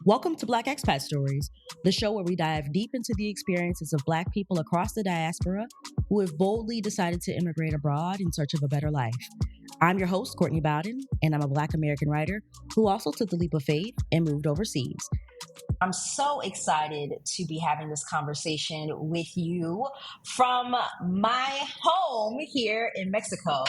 Welcome to Black Expat Stories, the show where we dive deep into the experiences of Black people across the diaspora who have boldly decided to immigrate abroad in search of a better life. I'm your host, Courtney Bowden, and I'm a Black American writer who also took the leap of faith and moved overseas. I'm so excited to be having this conversation with you from my home here in Mexico.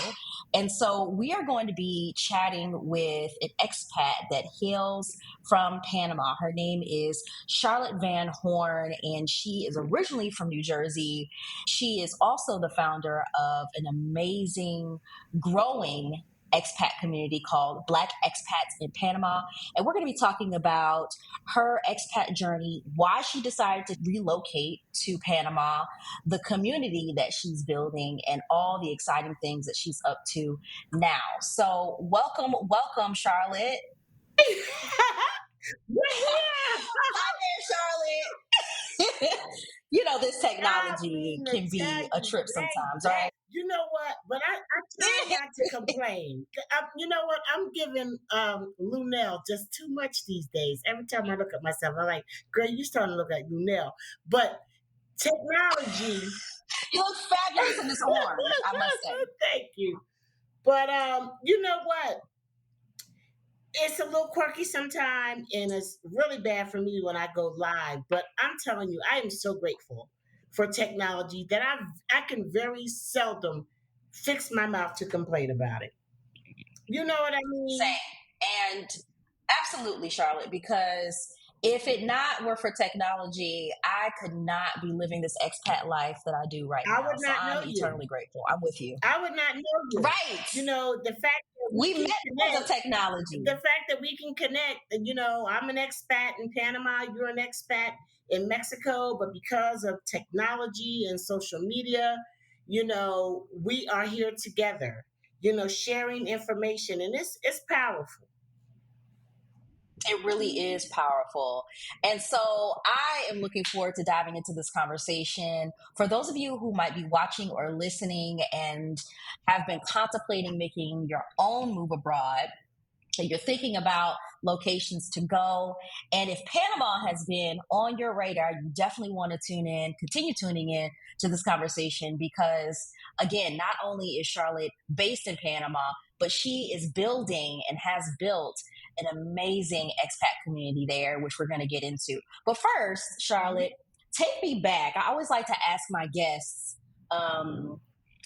And so we are going to be chatting with an expat that hails from Panama. Her name is Charlotte Van Horn, and she is originally from New Jersey. She is also the founder of an amazing, growing expat community called Black Expats in Panama. And we're going to be talking about her expat journey, why she decided to relocate to Panama, the community that she's building, and all the exciting things that she's up to now. So welcome, Charlotte. Hi there, Charlotte. This technology can be a trip sometimes, right? You know what? But I try not to complain. You know what? I'm giving Lunel just too much these days. Every time I look at myself, I'm like, girl, you starting to look like Lunel. But technology. You look fabulous in this orange, I must say. Thank you. But you know what? It's a little quirky sometimes, and it's really bad for me when I go live. But I'm telling you, I am so grateful for technology that I can very seldom fix my mouth to complain about it. You know what I mean? Same. And absolutely, Charlotte, because if it not were for technology, I could not be living this expat life that I do right now. I would not know I'm you. eternally grateful. I'm with you. I would not know you. Right. You know, the fact that we met because of technology. The fact that we can connect, I'm an expat in Panama, you're an expat in Mexico, but because of technology and social media, we are here together, sharing information, and it's powerful. It really is powerful. And so I am looking forward to diving into this conversation. For those of you who might be watching or listening and have been contemplating making your own move abroad, and you're thinking about locations to go, and if Panama has been on your radar, you definitely want to continue tuning in to this conversation, because again, not only is Charlotte based in Panama, but she is building and has built an amazing expat community there, which we're going to get into. But first, Charlotte, take me back. I always like to ask my guests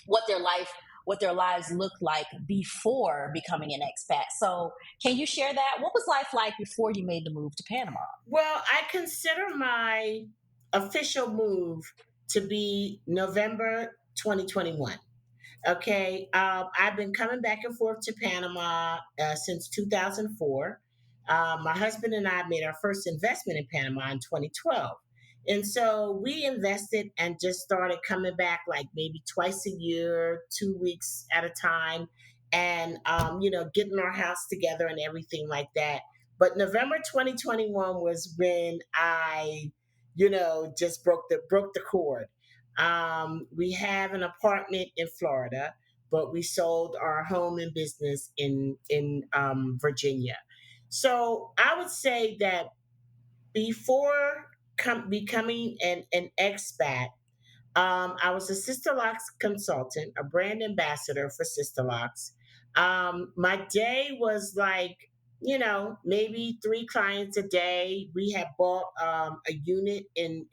what their lives looked like before becoming an expat. So can you share that? What was life like before you made the move to Panama? Well, I consider my official move to be November 2021. Okay. I've been coming back and forth to Panama since 2004. My husband and I made our first investment in Panama in 2012. And so we invested and just started coming back like maybe twice a year, 2 weeks at a time, and, getting our house together and everything like that. But November 2021 was when I, just broke the cord. We have an apartment in Florida, but we sold our home and business in Virginia. So I would say that before becoming an expat, I was a Sister Locks consultant, a brand ambassador for Sister Locks. My day was like, maybe 3 clients a day. We had bought a unit in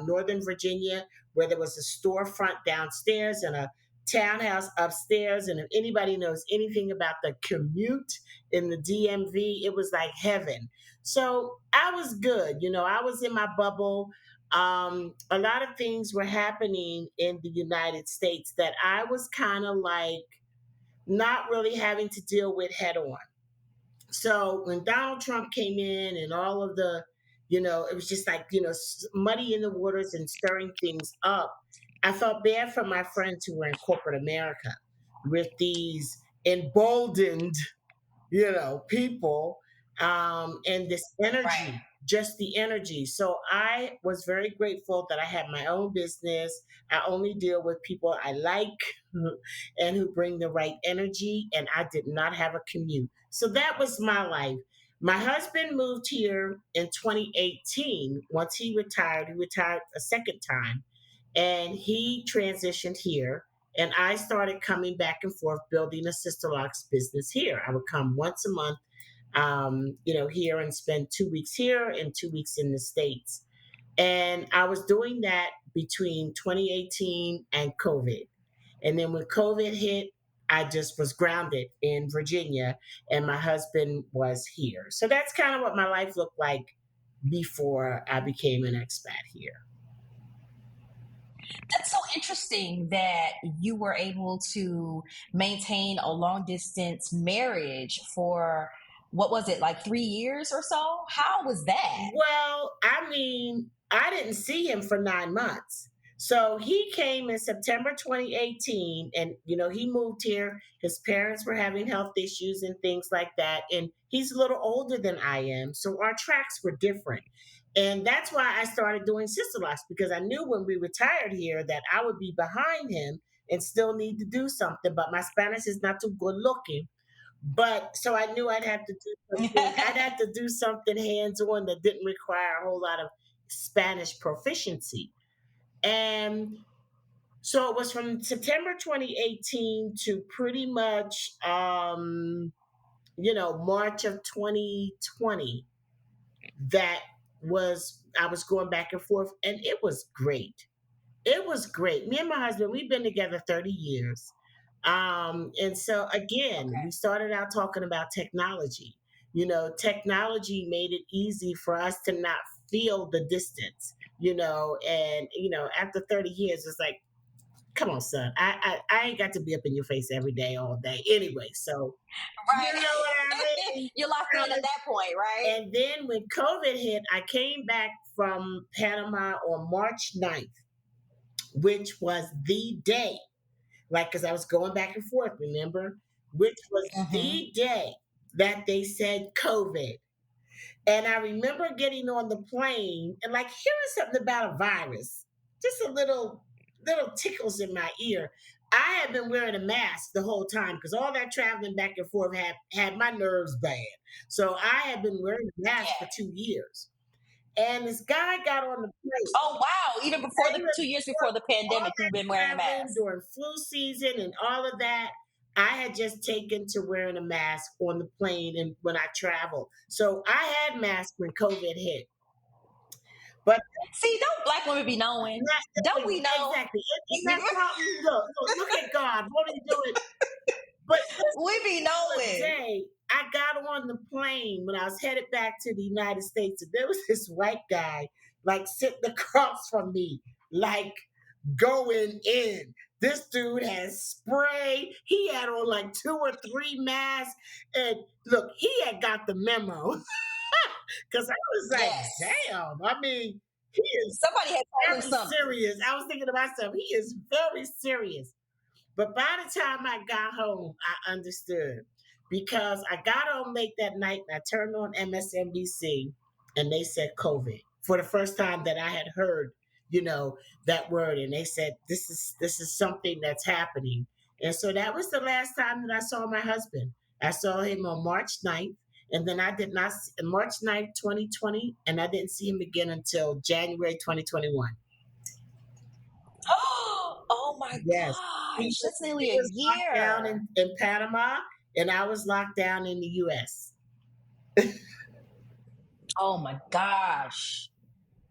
Northern Virginia where there was a storefront downstairs and a townhouse upstairs. And if anybody knows anything about the commute in the DMV, it was like heaven. So I was good. I was in my bubble. A lot of things were happening in the United States that I was kind of like not really having to deal with head on. So when Donald Trump came in and all of it was just like, muddy in the waters and stirring things up. I felt bad for my friends who were in corporate America with these emboldened, people, and this energy. Right. Just the energy. So I was very grateful that I had my own business. I only deal with people I like and who bring the right energy. And I did not have a commute. So that was my life. My husband moved here in 2018. Once he retired a second time, and he transitioned here. And I started coming back and forth building a sister locks business here. I would come once a month, here and spend 2 weeks here and 2 weeks in the States. And I was doing that between 2018 and COVID. And then when COVID hit, I just was grounded in Virginia and my husband was here. So that's kind of what my life looked like before I became an expat here. That's so interesting that you were able to maintain a long distance marriage for what was it, like 3 years or so? How was that? Well, I mean, I didn't see him for 9 months. So he came in September 2018 and, he moved here. His parents were having health issues and things like that. And he's a little older than I am. So our tracks were different. And that's why I started doing sister locks because I knew when we retired here that I would be behind him and still need to do something. But my Spanish is not too good looking. But so I knew I'd have to do something. I'd have to do something hands-on that didn't require a whole lot of Spanish proficiency. And so it was from September 2018 to pretty much March of 2020 that was I was going back and forth and it was great. It was great. Me and my husband, we've been together 30 years. And so, again, we Okay. started out talking about technology. Technology made it easy for us to not feel the distance, and, after 30 years, it's like, come on, son, I ain't got to be up in your face every day, all day anyway. So, you know Right. what I mean? You're locked in at that point, right? And then when COVID hit, I came back from Panama on March 9th, which was the day, like, because I was going back and forth, remember? Which was Hmm. the day that they said COVID. And I remember getting on the plane and like hearing something about a virus, just a little tickles in my ear. I had been wearing a mask the whole time because all that traveling back and forth had my nerves bad. So I had been wearing a mask for Yeah. 2 years. And this guy got on the plane. Oh wow! Even before the Even 2 years before before the all pandemic, you've been that wearing a traveling mask. during flu season and all of that, I had just taken to wearing a mask on the plane and when I traveled. So I had masks when COVID hit. But See, don't black women be knowing? Don't we know? exactly. And that's why look at God. What are you doing? But this We be particular knowing. day, I got on the plane when I was headed back to the United States, and there was this white guy like sitting across from me, like going in. This dude has spray. He had on like 2 or 3 masks. And look, he had got the memo. Because I was like, Yes. damn. I mean, he is Somebody had told him very something. serious. I was thinking to myself, he is very serious. But by the time I got home, I understood because I got home late that night and I turned on MSNBC and they said COVID for the first time that I had heard, that word. And they said, this is something that's happening. And so that was the last time that I saw my husband. I saw him on March 9th. And then I did not see March 9th, 2020, and I didn't see him again until January 2021. Oh my Yes. gosh, that's He nearly a was locked down year. in Panama, and I was locked down in the US. Oh my gosh.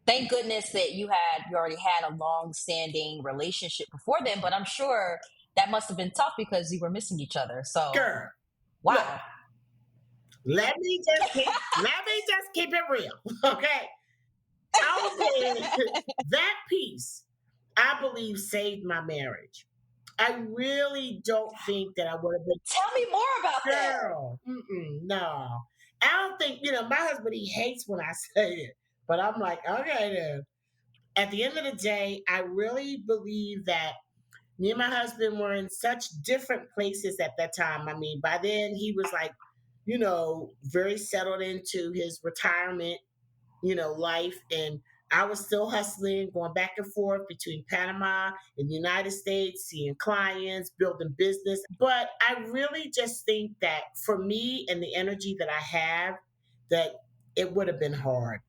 Thank goodness that you already had a long standing relationship before then, but I'm sure that must have been tough because you were missing each other. So Girl, look, wow. let me just keep it real. Okay. Out there, that piece, I believe, saved my marriage. I really don't think that I would have been Tell me more about that. girl. No. I don't think, my husband, he hates when I say it. But I'm like, okay then. At the end of the day, I really believe that me and my husband were in such different places at that time. I mean, by then he was like, very settled into his retirement, life. And I was still hustling, going back and forth between Panama and the United States, seeing clients, building business. But I really just think that for me and the energy that I have, that it would have been hard.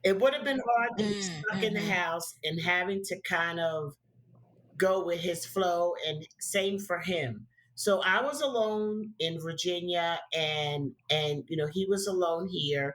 It would have been hard to be stuck in the Mm-hmm. house and having to kind of go with his flow, and same for him. So I was alone in Virginia, and he was alone here.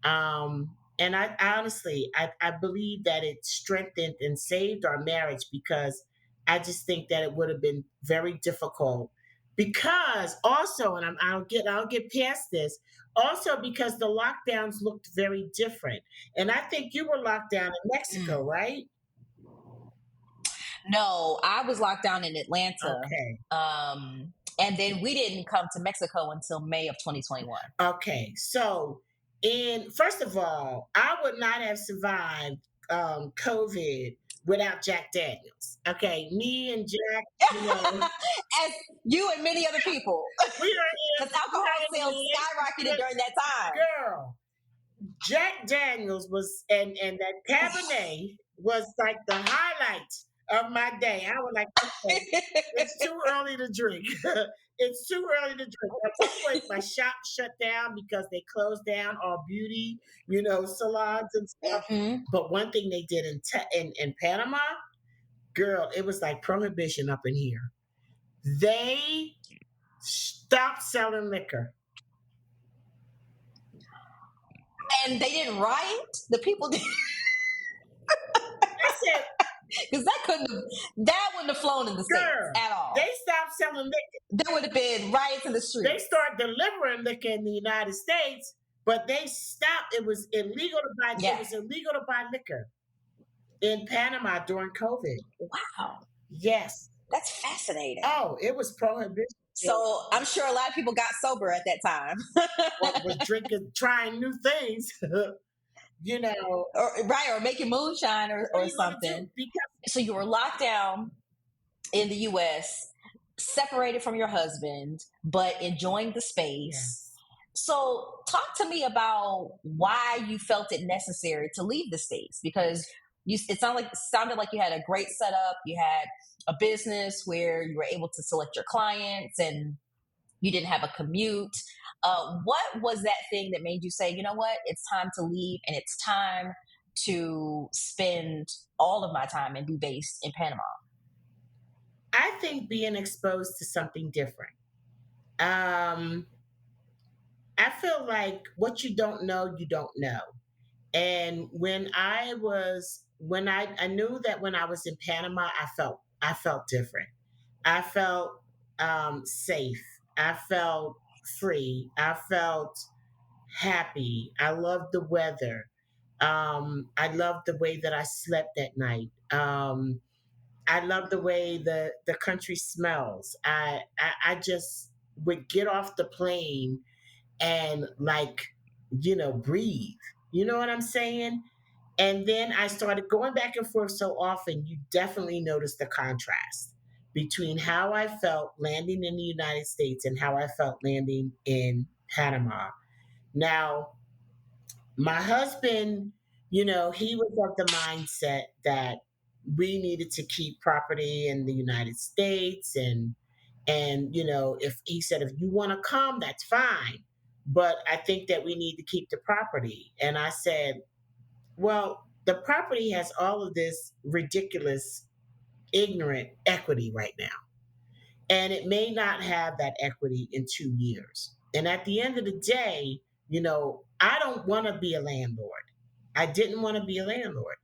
And I honestly, I believe that it strengthened and saved our marriage, because I just think that it would have been very difficult, because also, and I'll get past this, also because the lockdowns looked very different. And I think you were locked down in Mexico, Mm. right? No, I was locked down in Atlanta. Okay. And then we didn't come to Mexico until May of 2021. Okay, so in first of all, I would not have survived COVID without Jack Daniels. Okay, me and Jack, As you and many other people, we are because we alcohol are in sales the skyrocketed during that time. girl. Jack Daniels was, and that Cabernet was like the highlight of my day. I was like, okay, it's too early to drink. It's too early to drink. At one point, my shop shut down because they closed down all beauty, salons and stuff. Hmm. But one thing they did in Panama, girl, it was like prohibition up in here. They stopped selling liquor. And they didn't riot. The people did, I said, because that wouldn't have flown in the States girl, at they all. stopped selling liquor. There would have been riots in the They streets. started delivering liquor in the United States, but they stopped. It was illegal to buy. It Yes. was illegal to buy liquor in Panama during COVID. Wow. Yes. That's fascinating. Oh, it was prohibition. So I'm sure a lot of people got sober at that time. Was drinking, trying new things. Or making moonshine or something. So you were locked down in the US, separated from your husband, but enjoying the space. Yes. So talk to me about why you felt it necessary to leave the States, because it sounded like you had a great setup. You had a business where you were able to select your clients and you didn't have a commute. What was that thing that made you say, you know what, it's time to leave and it's time to spend all of my time and be based in Panama? I think being exposed to something different. Um, I feel like what you don't know, you don't know. And when I knew that when I was in Panama, I felt different. I felt safe. I felt free. I felt happy. I loved the weather. I loved the way that I slept at night. I love the way the country smells. I just would get off the plane and, like, breathe. You know what I'm saying? And then I started going back and forth so often, you definitely notice the contrast between how I felt landing in the United States and how I felt landing in Panama. Now, my husband, he was of the mindset that we needed to keep property in the United States, and if he said, if you want to come, that's fine, but I think that we need to keep the property. And I said, well, the property has all of this ridiculous, ignorant equity right now, and it may not have that equity in 2 years. And at the end of the day, I don't want to be a landlord. I didn't want to be a landlord.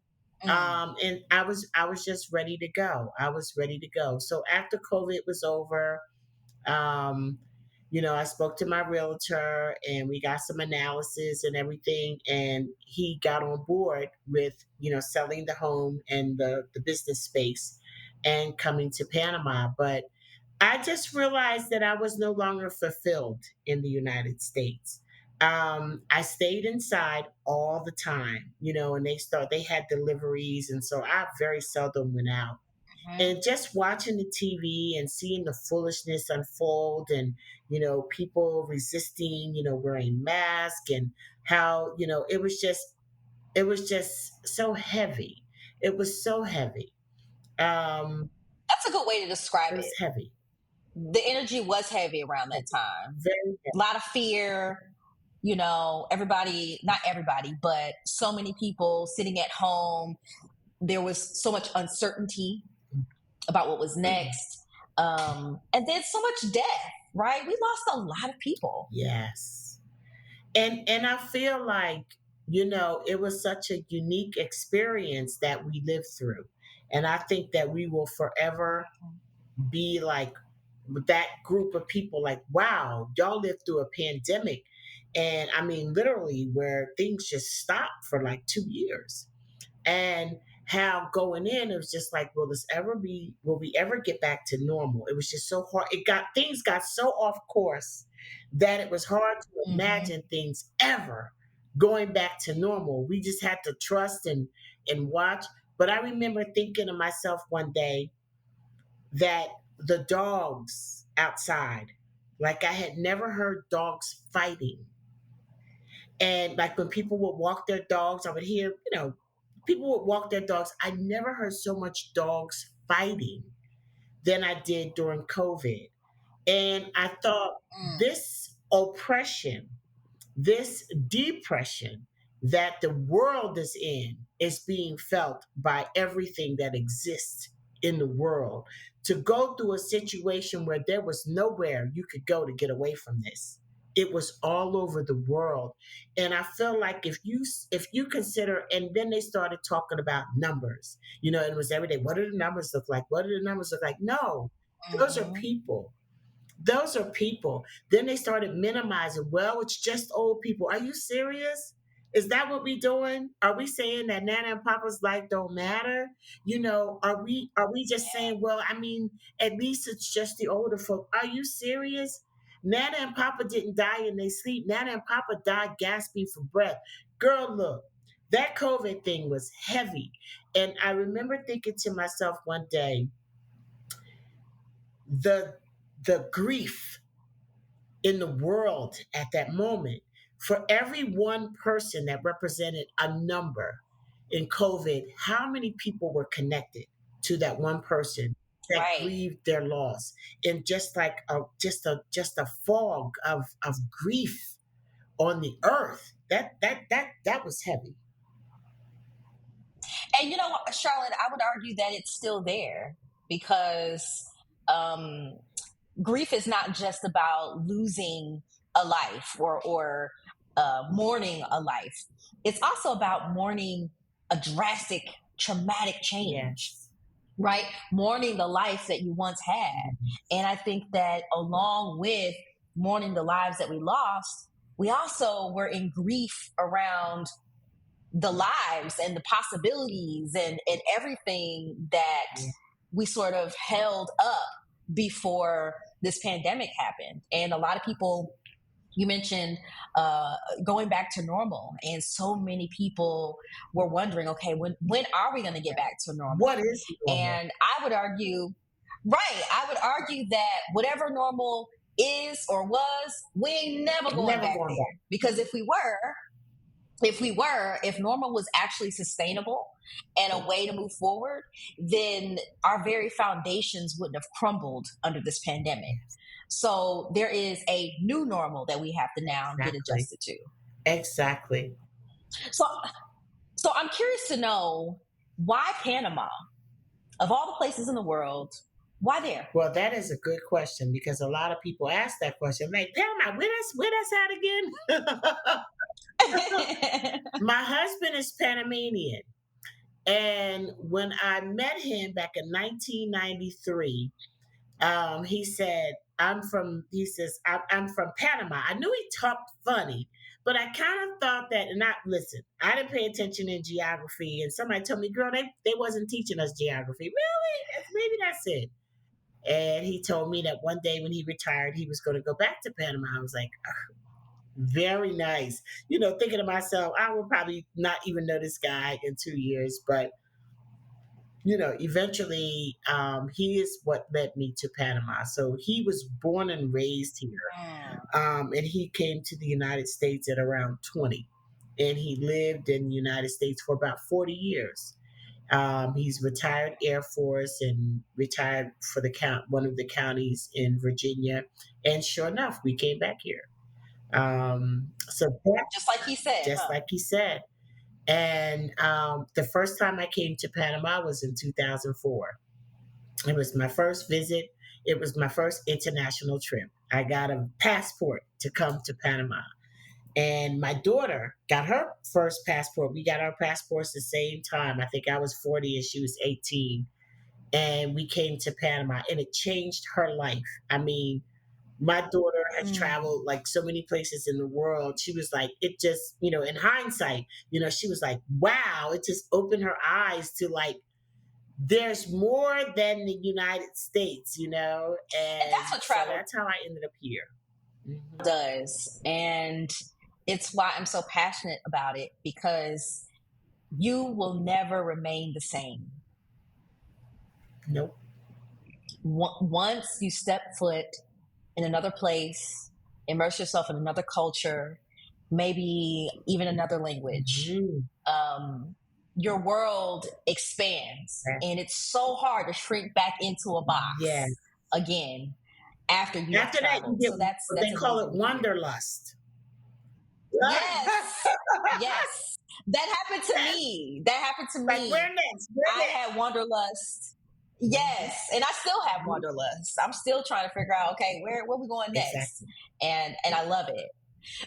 Mm. And I was just ready to go. I was ready to go. So after COVID was over, um, I spoke to my realtor and we got some analysis and everything. And he got on board with, selling the home and the business space and coming to Panama. But I just realized that I was no longer fulfilled in the United States. I stayed inside all the time, and they had deliveries. And so I very seldom went out, Mhm. and just watching the TV and seeing the foolishness unfold, and people resisting, wearing masks, and how it was just so heavy. It was so heavy. Um, That's a good way to describe it was it. heavy, The energy was heavy around that heavy, time. very A lot of fear, everybody, not everybody, but so many people sitting at home. There was so much uncertainty about what was next. And then so much death, right? We lost a lot of people. Yes. And I feel like, it was such a unique experience that we lived through. And I think that we will forever be like that group of people, like, wow, y'all lived through a pandemic. And I mean, literally, where things just stopped for like 2 years. And how going in, it was just like, will we ever get back to normal? It was just so hard. Things got so off course that it was hard to Mm-hmm. imagine things ever going back to normal. We just had to trust and watch. But I remember thinking to myself one day that the dogs outside, like I had never heard dogs fighting. And like when people would walk their dogs, I would hear, people would walk their dogs. I never heard so much dogs fighting than I did during COVID. And I thought Mm. this oppression, this depression that the world is in is being felt by everything that exists in the world. To go through a situation where there was nowhere you could go to get away from this. It was all over the world. And I feel like if you consider, and then they started talking about numbers, it was every day. What do the numbers look like? What do the numbers look like? No, those are Mm-hmm. people. Those are people. Then they started minimizing. Well, it's just old people. Are you serious? Is that what we doing? Are we saying that Nana and Papa's life don't matter? Are we just saying, well, I mean, at least it's just the older folk. Are you serious? Nana and Papa didn't die in their sleep. Nana and Papa died gasping for breath. Girl, look, that COVID thing was heavy. And I remember thinking to myself one day, the the grief in the world at that moment. For every one person that represented a number in COVID, how many people were connected to that one person that Right. grieved their loss? And just like just a fog of grief on the earth. That was heavy. And Charlotte, I would argue that it's still there because um, grief is not just about losing a life or mourning a life. It's also about mourning a drastic, traumatic change, Yes. right? Mourning the life that you once had. And I think that along with mourning the lives that we lost, we also were in grief around the lives and the possibilities and everything that Yeah. we sort of held up before this pandemic happened. And a lot of people, you mentioned uh, going back to normal, and so many people were wondering, okay, when are we going to get back to What normal? is normal? And I would argue, right, I would argue that whatever normal is or was, we ain't never going Never back going back. there. Because if normal was actually sustainable and a way to move forward, then our very foundations wouldn't have crumbled under this pandemic. Yes. So there is a new normal that we have to now get Exactly. adjusted to. Exactly. So, so I'm curious to know, why Panama? Of all the places in the world, why there? Well, that is a good question because a lot of people ask that question. Like, Panama, where that's at again? My husband is Panamanian. And when I met him back in 1993, he says, I'm from Panama. I knew he talked funny, but I kind of thought that, and listen, I didn't pay attention in geography. And somebody told me, girl, they wasn't teaching us geography. Really? Maybe that's it. And he told me that one day when he retired, he was going to go back to Panama. I was like, very nice. Thinking to myself, I will probably not even know this guy in 2 years, but eventually, he is what led me to Panama. So he was born and raised here, Mm. and he came to the United States at around 20, and he lived in the United States for about 40 years. He's retired Air Force and retired for one of the counties in Virginia. And sure enough, we came back here. So that, Just like he said, just huh? like he said. And the first time I came to Panama was in 2004. It was my first visit. It was my first international trip. I got a passport to come to Panama. And my daughter got her first passport. We got our passports the same time. I think I was 40 and she was 18. And we came to Panama and it changed her life. I mean, my daughter has Mm. traveled like so many places in the world. She was like, it just, in hindsight, she was like, wow, it just opened her eyes to like, there's more than the United States, And that's and what so travel that's how I ended up here. Hmm. does. And it's why I'm so passionate about it, because you will never remain the same. Nope. Once you step foot in another place, immerse yourself in another culture, maybe even another language, Hmm. um, your world expands. And it's so hard to shrink back into a Yeah. box again after you have After that, you traveled. get So that's what that's they call amazing it to hear. wanderlust. Yes. Yes. That happened to me. That happened to Like, where me. next? Where I next? had wanderlust. Mhm. Yes, and I still have Mhm. wanderlust. I'm still trying to figure out, okay, where we going next? Exactly. And I love it.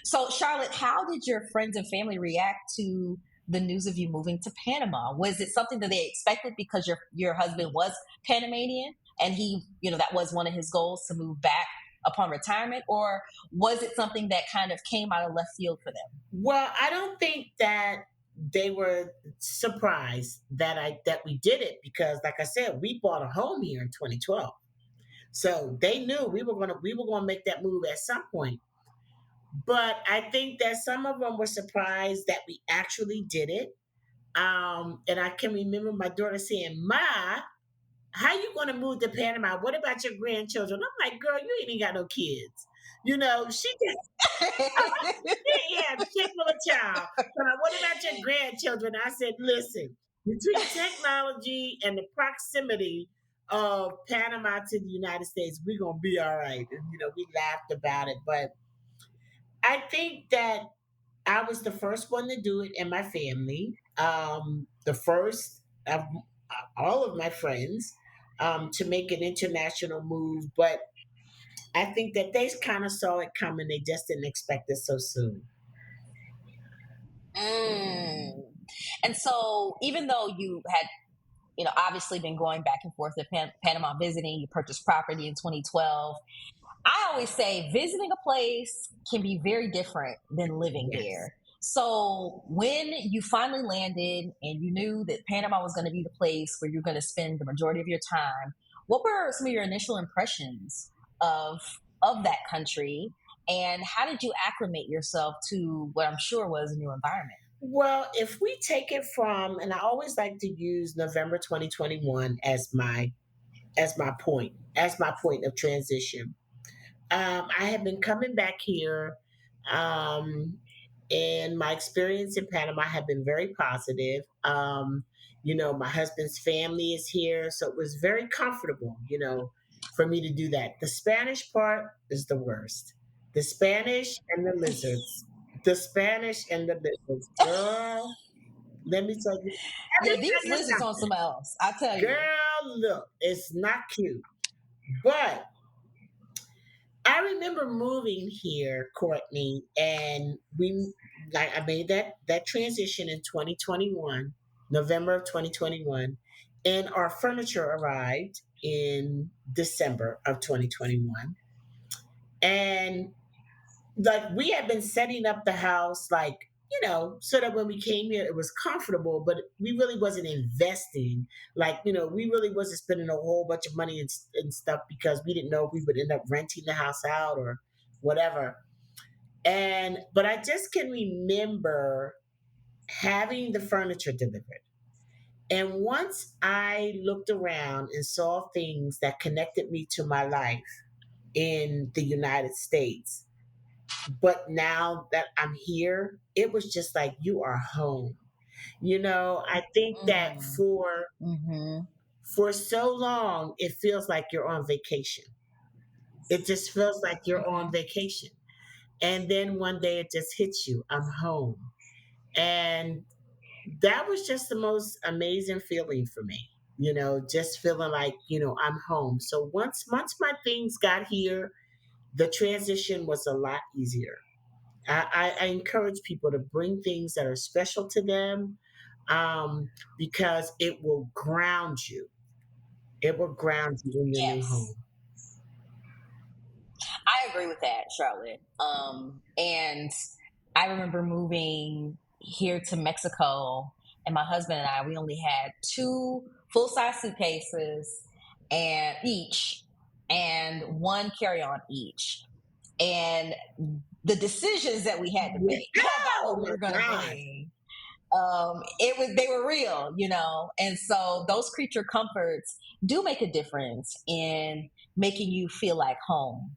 So, Charlotte, how did your friends and family react to the news of you moving to Panama? Was it something that they expected because your husband was Panamanian and he, that was one of his goals to move back upon retirement, or was it something that kind of came out of left field for them? Well, I don't think that they were surprised that we did it because, like I said, we bought a home here in 2012. So they knew we were gonna make that move at some point. But I think that some of them were surprised that we actually did it. And I can remember my daughter saying, "Ma, how you going to move to Panama? What about your grandchildren?" I'm like, "Girl, you ain't even got no kids." She just yeah, shit full of child. So like, what about your grandchildren? I said, "Listen, between technology and the proximity of Panama to the United States, we're gonna be all right." And we laughed about it, but I think that I was the first one to do it in my family. The first of all of my friends to make an international move, but I think that they kind of saw it coming. They just didn't expect it so soon. Mm. And so, even though you had, obviously been going back and forth to Panama visiting, you purchased property in 2012. I always say visiting a place can be very different than living Yes. there. So when you finally landed and you knew that Panama was going to be the place where you're going to spend the majority of your time, what were some of your initial impressions of of that country, and how did you acclimate yourself to what I'm sure was a new environment? Well, if we take it from, and I always like to use November 2021 as my point of transition. I have been coming back here, um, and my experience in Panama have been very positive. My husband's family is here, so it was very comfortable, for me to do that. The Spanish part is the worst. The Spanish and the lizards. The Spanish and the lizards. Girl, let me tell you. Let Yeah, me these tell you lizards on some something. else, I tell you. Girl, look, it's not cute. But I remember moving here, Courtney, and I made that transition in 2021, November of 2021, and our furniture arrived in December of 2021, and like we had been setting up the house like so that when we came here it was comfortable, but we really wasn't investing, like we really wasn't spending a whole bunch of money and stuff because we didn't know if we would end up renting the house out or whatever. And but I just can remember having the furniture delivered, and once I looked around and saw things that connected me to my life in the United States, but now that I'm here, it was just like you are home. I think that Mm. for Mm-hmm. for so long it feels like you're on vacation. It just feels like you're on Mm-hmm. vacation. And then one day it just hits you, I'm home. And that was just the most amazing feeling for me, just feeling like, I'm home. So once my things got here, the transition was a lot easier. I encourage people to bring things that are special to them, because it will ground you. It will ground you in your new Yes. home. I agree with that, Charlotte. And I remember moving here to Mexico, and my husband and I, we only had two full size suitcases and each, and one carry on each. And the decisions that we had to make about Oh what we my were going to God. bring, they were real, and so those creature comforts do make a difference in making you feel like home.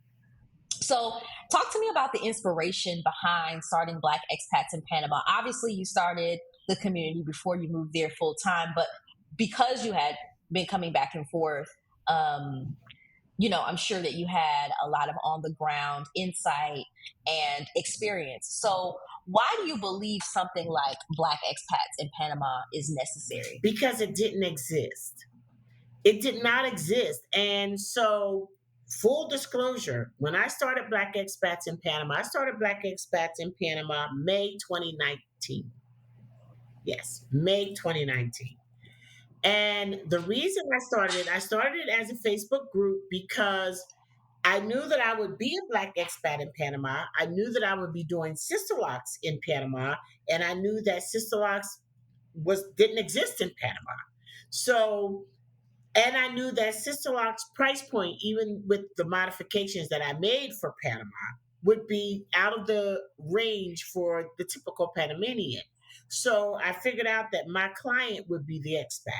So, talk to me about the inspiration behind starting Black Expats in Panama. Obviously, you started the community before you moved there full time, but because you had been coming back and forth, um, I'm sure that you had a lot of on the ground insight and experience. So, why do you believe something like Black Expats in Panama is necessary? Because it didn't exist. It did not exist. And so, full disclosure, when I started Black Expats in Panama, I started Black Expats in Panama May 2019. Yes, May 2019. And the reason I started it as a Facebook group because I knew that I would be a Black expat in Panama. I knew that I would be doing sister locks in Panama, and I knew that sister locks was didn't exist in Panama. So, and I knew that sister locks price point, even with the modifications that I made for Panama, would be out of the range for the typical Panamanian. So I figured out that my client would be the expat.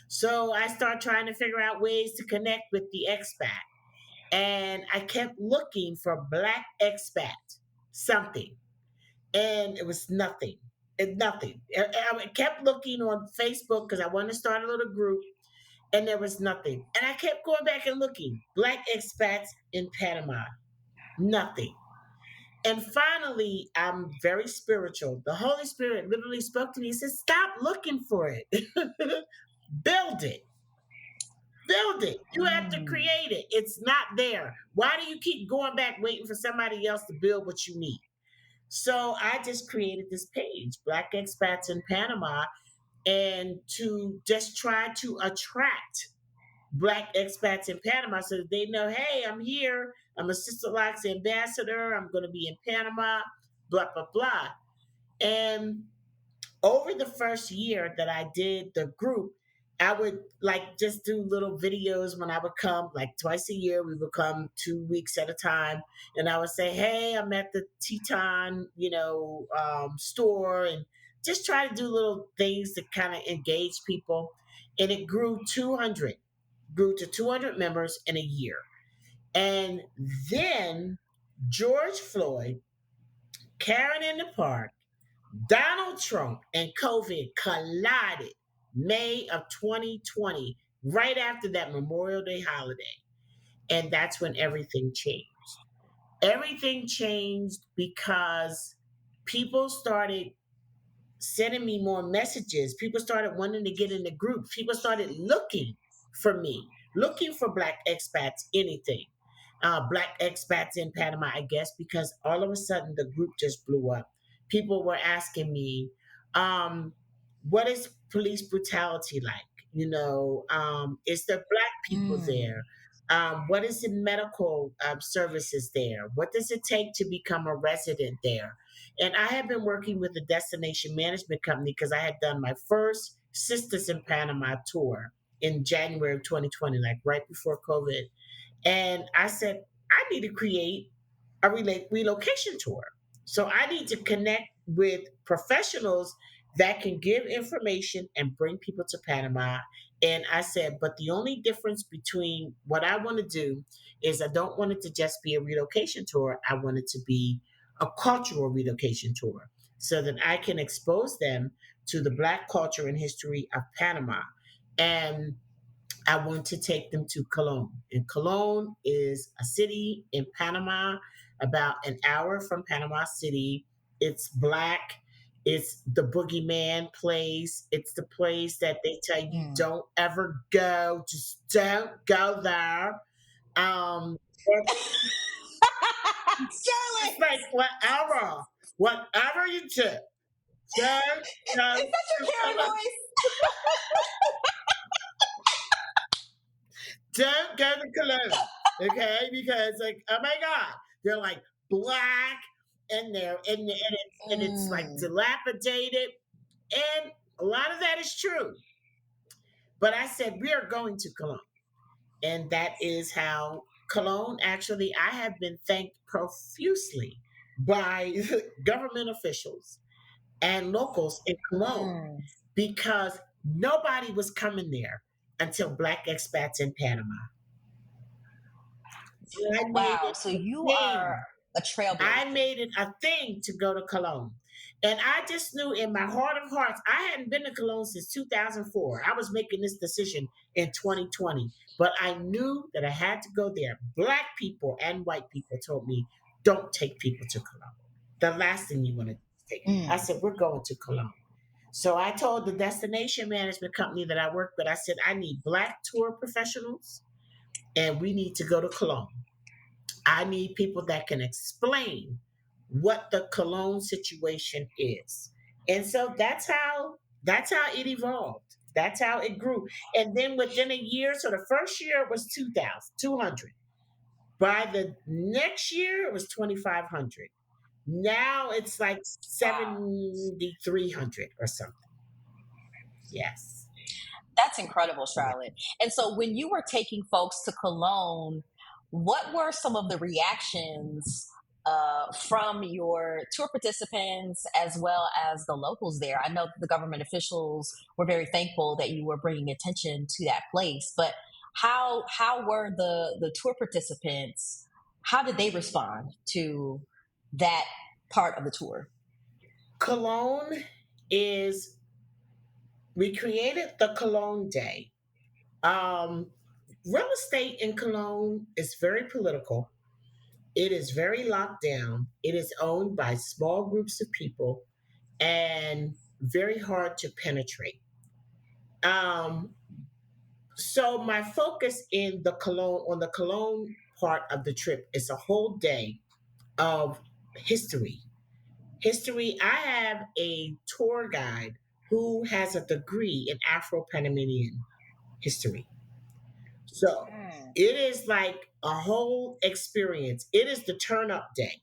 So I started trying to figure out ways to connect with the expat. And I kept looking for Black expat something. And it was nothing. Nothing. I kept looking on Facebook because I wanted to start a little group, and there was nothing. And I kept going back and looking. Black expats in Panama. Nothing. And finally, I'm very spiritual. The Holy Spirit literally spoke to me and said, Stop looking for it. Build it. Build it. You have to Mm. create it. It's not there. Why do you keep going back waiting for somebody else to build what you need? So I just created this page, Black Expats in Panama, and to just try to attract Black expats in Panama so that they know, hey, I'm here. I'm a Sister Locks ambassador. I'm going to be in Panama, blah, blah, blah. And over the first year that I did the group, I would like just do little videos when I would come, like twice a year. We would come 2 weeks at a time, and I would say, "Hey, I'm at the Teton, store," and just try to do little things to kind of engage people. And it grew to 200 members in a year. And then George Floyd, Karen in the Park, Donald Trump and COVID collided May of 2020, right after that Memorial Day holiday. And that's when everything changed. Everything changed because people started sending me more messages. People started wanting to get in the group. People started looking for me, looking for Black expats, anything. Black expats in Panama, I guess, because all of a sudden the group just blew up. People were asking me, what is police brutality like? Is there Black people Mm. there? What is the medical services there? What does it take to become a resident there? And I had been working with a destination management company because I had done my first Sisters in Panama tour in January of 2020, like right before COVID. And I said, I need to create a relocation tour. So I need to connect with professionals that can give information and bring people to Panama. And I said, but the only difference between what I want to do is I don't want it to just be a relocation tour. I want it to be a cultural relocation tour so that I can expose them to the Black culture and history of Panama. And I want to take them to Cologne. And Cologne is a city in Panama about an hour from Panama City. It's black. It's the boogeyman place. It's the place that they tell you Mm. don't ever go. Just don't go there. It's Charlotte, like whatever you do, don't is go that your to Karen Cologne. voice? Don't go to Cologne, okay? Because like, oh my God, they're like black and it's like Mm. dilapidated, and a lot of that is true. But I said we are going to Cologne, and that is how Cologne. Actually, I have been thanked profusely by government officials and locals in Cologne Mm. because nobody was coming there until Black Expats in Panama. And I made Wow. it So a you are thing. a I trailblazer. made it a thing to go to Cologne. And I just knew in my heart of hearts, I hadn't been to Cologne since 2004. I was making this decision in 2020, but I knew that I had to go there. Black people and white people told me, don't take people to Cologne. The last thing you want to take. I Mm. said, we're going to Cologne. So I told the destination management company that I work with, I said, I need black tour professionals and we need to go to Cologne. I need people that can explain what the Cologne situation is. And so that's how it evolved. That's how it grew. And then within a year, so the first year it was 2,200. By the next year it was 2,500. Now it's like Wow. 7,300 or something. Yes. That's incredible, Yeah. Charlotte. And so when you were taking folks to Cologne, what were some of the reactions from your tour participants as well as the locals there? I know the government officials were very thankful that you were bringing attention to that place, but how were the tour participants? How did they respond to that part of the tour? Cologne is we created the Cologne Day. Um, Real estate in Cologne is very political. It is very locked down. It is owned by small groups of people and very hard to penetrate. Um, so my focus in the Cologne on the Cologne part of the trip is a whole day of history. History. I have a tour guide who has a degree in Afro Panamanian history. So Mm. it is like a whole experience. It is the turn up day.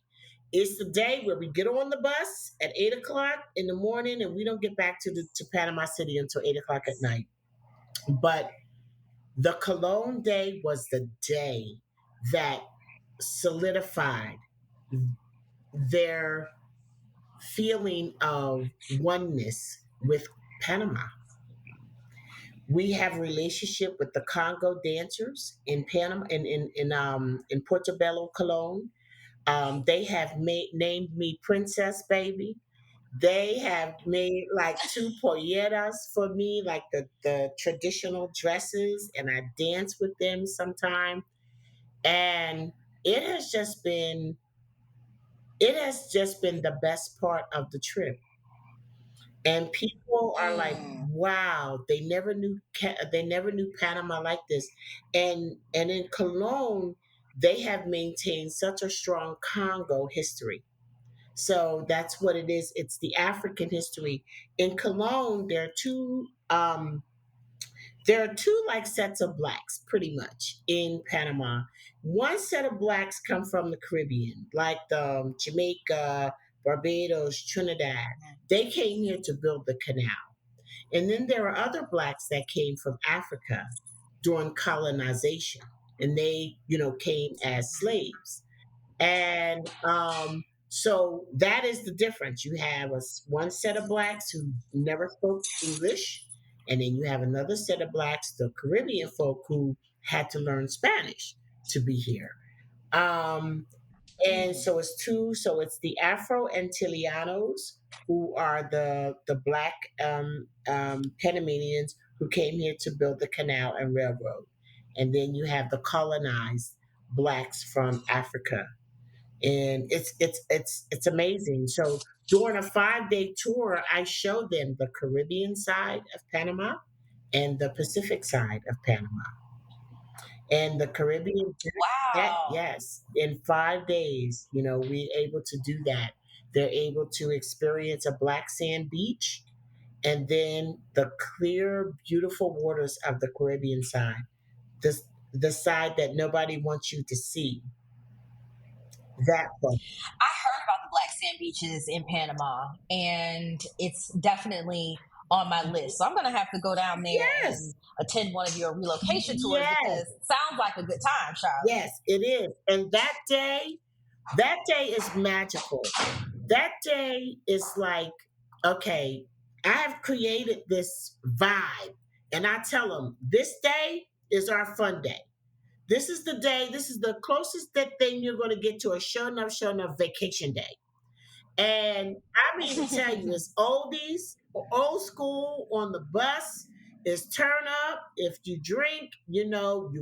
It's the day where we get on the bus at 8 o'clock in the morning and we don't get back to Panama City until 8 o'clock at night. But the Cologne day was the day that solidified their feeling of oneness with Panama. We have a relationship with the Congo dancers in Panama in Portobello, Cologne. They have named me Princess Baby. They have made like two polleras for me, like the traditional dresses, and I dance with them sometime. And it has just been it has just been the best part of the trip. And people are like, Mm. wow, they never knew Panama like this. And in Cologne they have maintained such a strong Congo history. So that's what it is. It's the African history. In Cologne there are two like sets of blacks pretty much in Panama. One set of blacks come from the Caribbean, like Jamaica, Barbados, Trinidad. They came here to build the canal. And then there are other blacks that came from Africa during colonization, and they came as slaves. And so that is the difference. You have one set of blacks who never spoke English, and then you have another set of blacks, the Caribbean folk, who had to learn Spanish to be here. Um, and Mm. so it's two. So it's the Afro Antilleanos who are the black Panamanians who came here to build the canal and railroad, and then you have the colonized blacks from Africa and it's amazing. So during a 5 day tour, I showed them the Caribbean side of Panama and the Pacific side of Panama. And the Caribbean, that Wow. yes, in 5 days, we able to do that. They're able to experience a black sand beach and then the clear, beautiful waters of the Caribbean side, the the side that nobody wants you to see. That part. I heard about the black sand beaches in Panama, and it's definitely on my list. So I'm going to have to go down there Yes, and attend one of your relocation tours because yes, it sounds like a good time, Charlotte. yes, it is. And that day is magical. That day is like, okay, I have created this vibe, and I tell them this day is our fun day. This is the day. This is the closest that thing you're going to get to a show enough vacation day. And I mean to tell you, it's oldies, old school on the bus. It's turn up. If you drink, you're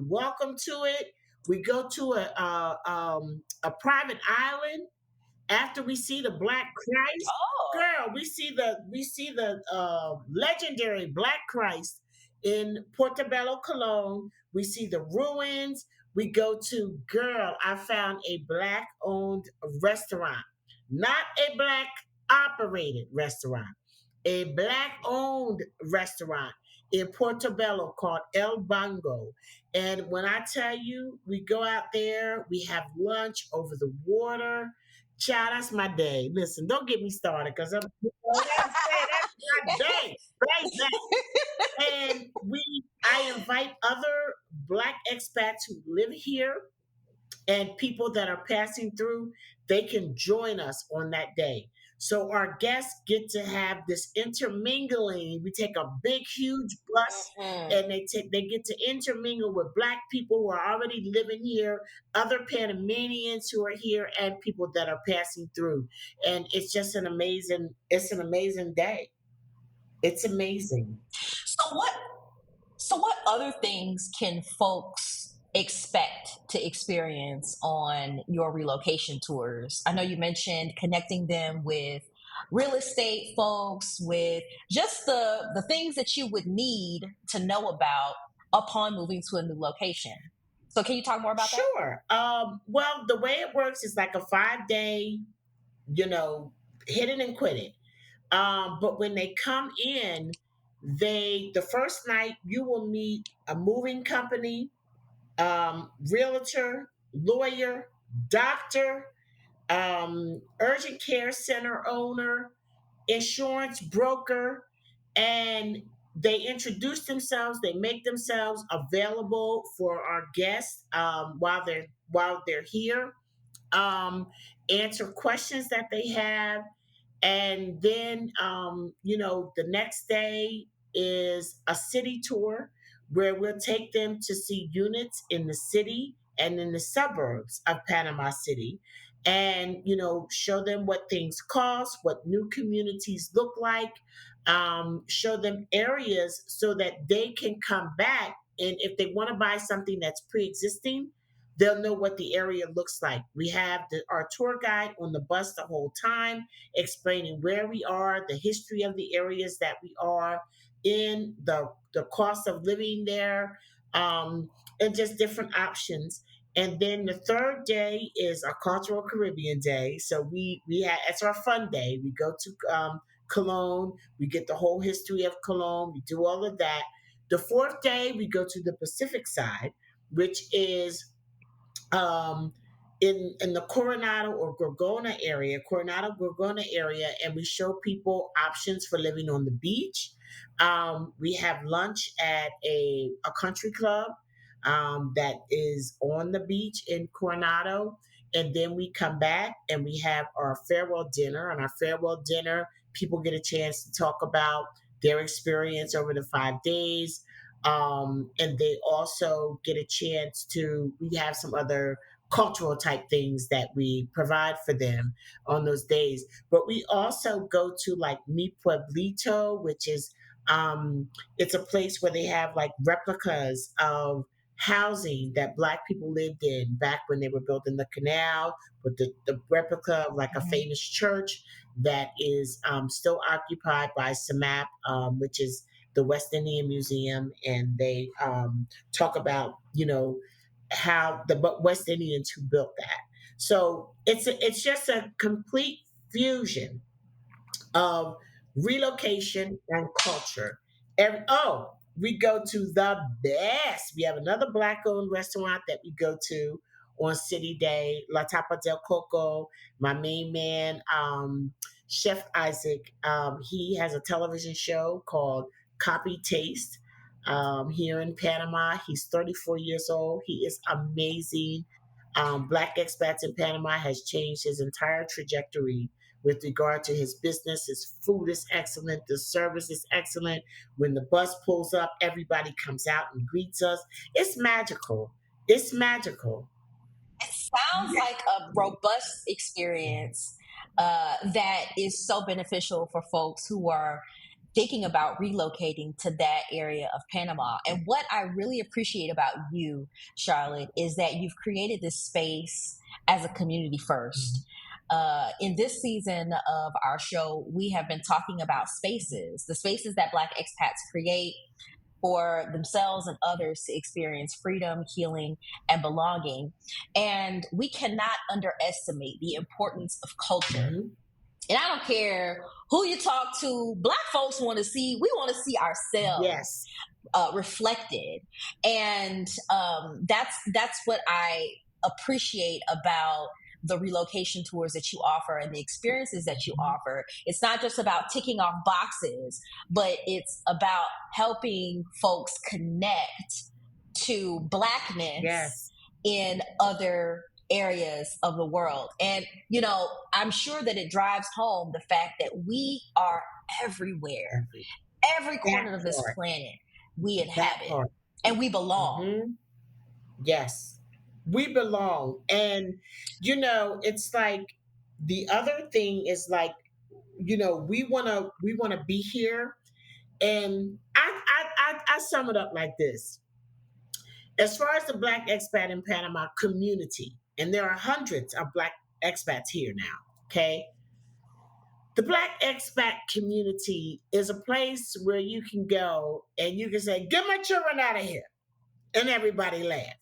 welcome to it. We go to a private island after we see the Black Christ. Oh, Girl, we see the legendary Black Christ in Portobello, Cologne. We see the ruins. We go to, girl, I found a black owned restaurant, not a black operated restaurant, a black owned restaurant in Portobello called El Bongo. And when I tell you, we go out there, we have lunch over the water. Child, that's my day. Listen, don't get me started because that's my day. Baby. And I invite other Black expats who live here and people that are passing through, they can join us on that day. So our guests get to have this intermingling. We take a big, huge bus, mhm. and they get to intermingle with Black people who are already living here, other Panamanians who are here, and people that are passing through. And it's an amazing day. It's amazing. So what other things can folks expect to experience on your relocation tours? I know you mentioned connecting them with real estate folks, with just the things that you would need to know about upon moving to a new location. So can you talk more about that? Sure. Well, the way it works is like a 5 day, you know, hit it and quit it. But when they come in, the first night you will meet a moving company, realtor, lawyer, doctor, urgent care center owner, insurance broker, and they introduce themselves. They make themselves available for our guests while they're here. Um, Answer questions that they have, and then the next day is a city tour where we'll take them to see units in the city and in the suburbs of Panama City, and show them what things cost, what new communities look like, show them areas so that they can come back, and if they want to buy something that's pre-existing, they'll know what the area looks like. We have our tour guide on the bus the whole time, explaining where we are, the history of the areas that we are in, the cost of living there, and just different options. And then the third day is our cultural Caribbean day. So we have it's our fun day. We go to Cologne. We get the whole history of Cologne. We do all of that. The fourth day we go to the Pacific side, which is um, in the Coronado Gorgona area, and we show people options for living on the beach. We have lunch at a country club that is on the beach in Coronado, and then we come back and we have our farewell dinner. And our farewell dinner, people get a chance to talk about their experience over the 5 days. And they also get a chance we have some other cultural type things that we provide for them on those days. But we also go to like Mi Pueblito, which is it's a place where they have like replicas of housing that Black people lived in back when they were building the canal, with the replica of like a Mhm. famous church that is still occupied by SMAP, which is the West Indian Museum. And they talk about, how the West Indians who built that. So it's just a complete fusion of relocation and culture. We go to the best. We have another Black owned restaurant that we go to on City Day, La Tapa del Coco. My main man, Chef Isaac, he has a television show called Copy Taste here in Panama. He's 34 years old. He is amazing. Black Expats in Panama has changed his entire trajectory with regard to his business. His food is excellent. The service is excellent. When the bus pulls up, everybody comes out and greets us. It's magical. It's magical. It sounds like a robust experience that is so beneficial for folks who are thinking about relocating to that area of Panama. And what I really appreciate about you, Charlotte, is that you've created this space as a community first. In this season of our show, we have been talking about spaces, the spaces that Black expats create for themselves and others to experience freedom, healing, and belonging. And we cannot underestimate the importance of culture. Mhm. And I don't care who you talk to, Black folks want to see, we want to see ourselves Yes. reflected. And that's what I appreciate about the relocation tours that you offer and the experiences that you offer. It's not just about ticking off boxes, but it's about helping folks connect to Blackness Yes. in other areas of the world. And, I'm sure that it drives home the fact that we are everywhere, Every, every that corner of this part. planet we That inhabit, part. and we belong. Hmm. Yes. We belong. And, it's like the other thing is like, we wanna be here. And I sum it up like this. As far as the Black expat in Panama community, and there are hundreds of Black expats here now, okay? The Black expat community is a place where you can go and you can say, "Get my children out of here," and everybody laugh.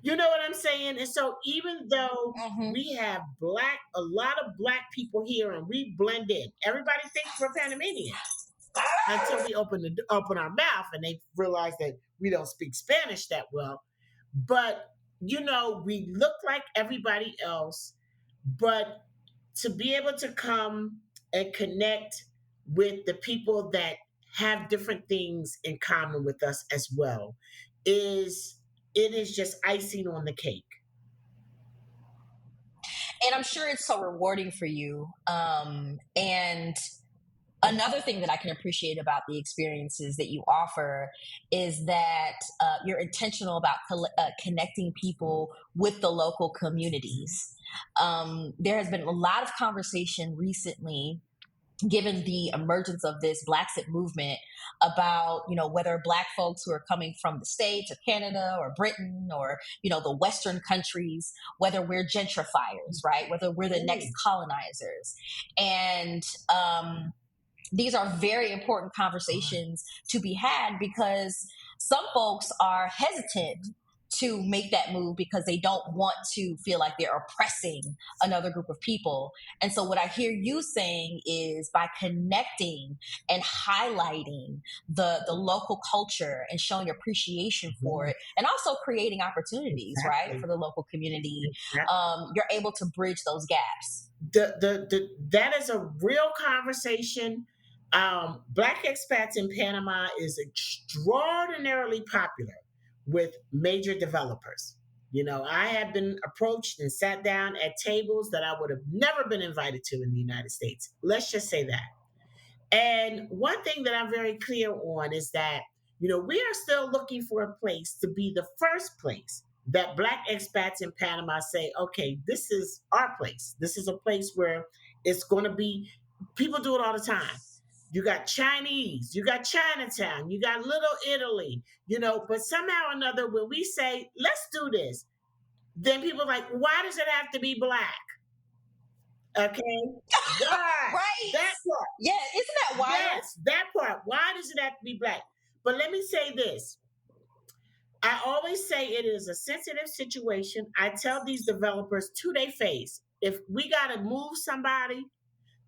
You know what I'm saying? And so even though Hmm. we have a lot of Black people here and we blend in, everybody thinks we're Panamanians until we open our mouth and they realize that we don't speak Spanish that well. But we look like everybody else. But to be able to come and connect with the people that have different things in common with us as well is it is just icing on the cake. And I'm sure it's so rewarding for you. And another thing that I can appreciate about the experiences that you offer is that you're intentional about connecting people with the local communities. There has been a lot of conversation recently, given the emergence of this Blaxit movement, about whether Black folks who are coming from the States or Canada or Britain or the Western countries, whether we're gentrifiers, right, whether we're the next colonizers. And these are very important conversations to be had, because some folks are hesitant to make that move because they don't want to feel like they're oppressing another group of people. And so what I hear you saying is, by connecting and highlighting the local culture and showing appreciation for Mhm. it, and also creating opportunities, right, Exactly. for the local community, Exactly. you're able to bridge those gaps. That is a real conversation. Black expats in Panama is extraordinarily popular with major developers. I have been approached and sat down at tables that I would have never been invited to in the United States. Let's just say that. And one thing that I'm very clear on is that, we are still looking for a place to be the first place that Black expats in Panama say, okay, this is our place. This is a place where it's going to be, people do it all the time. you got Chinese, you got Chinatown, you got Little Italy, but somehow or another, when we say, let's do this, then people are like, why does it have to be black? Okay. Why? Right? That part. Yeah, isn't that wild? Yes, that part. Why does it have to be black? But let me say this. I always say it is a sensitive situation. I tell these developers to their face, if we got to move somebody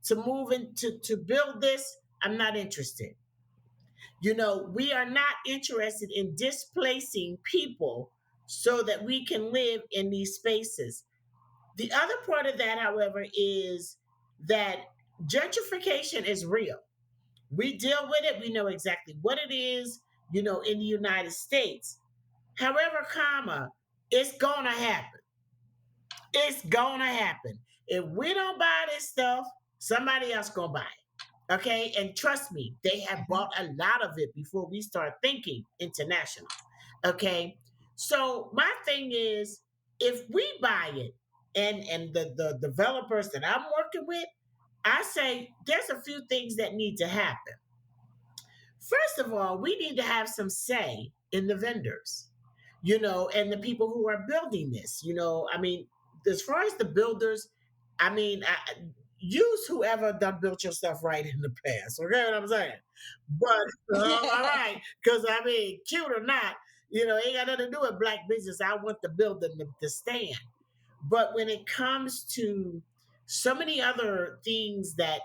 to move into to build this, I'm not interested. We are not interested in displacing people so that we can live in these spaces. The other part of that, however, is that gentrification is real. We deal with it, we know exactly what it is, in the United States. However, it's gonna happen. It's gonna happen. If we don't buy this stuff, somebody else gonna buy it. Okay, and trust me, they have bought a lot of it before we start thinking international. Okay, so my thing is, if we buy it, and the developers that I'm working with, I say there's a few things that need to happen. First of all, we need to have some say in the vendors, and the people who are building this. I mean, as far as the builders, use whoever done built your stuff right in the past. Okay, what I'm saying? But all right, because cute or not, ain't got nothing to do with black business. I want the building to stand. But when it comes to so many other things that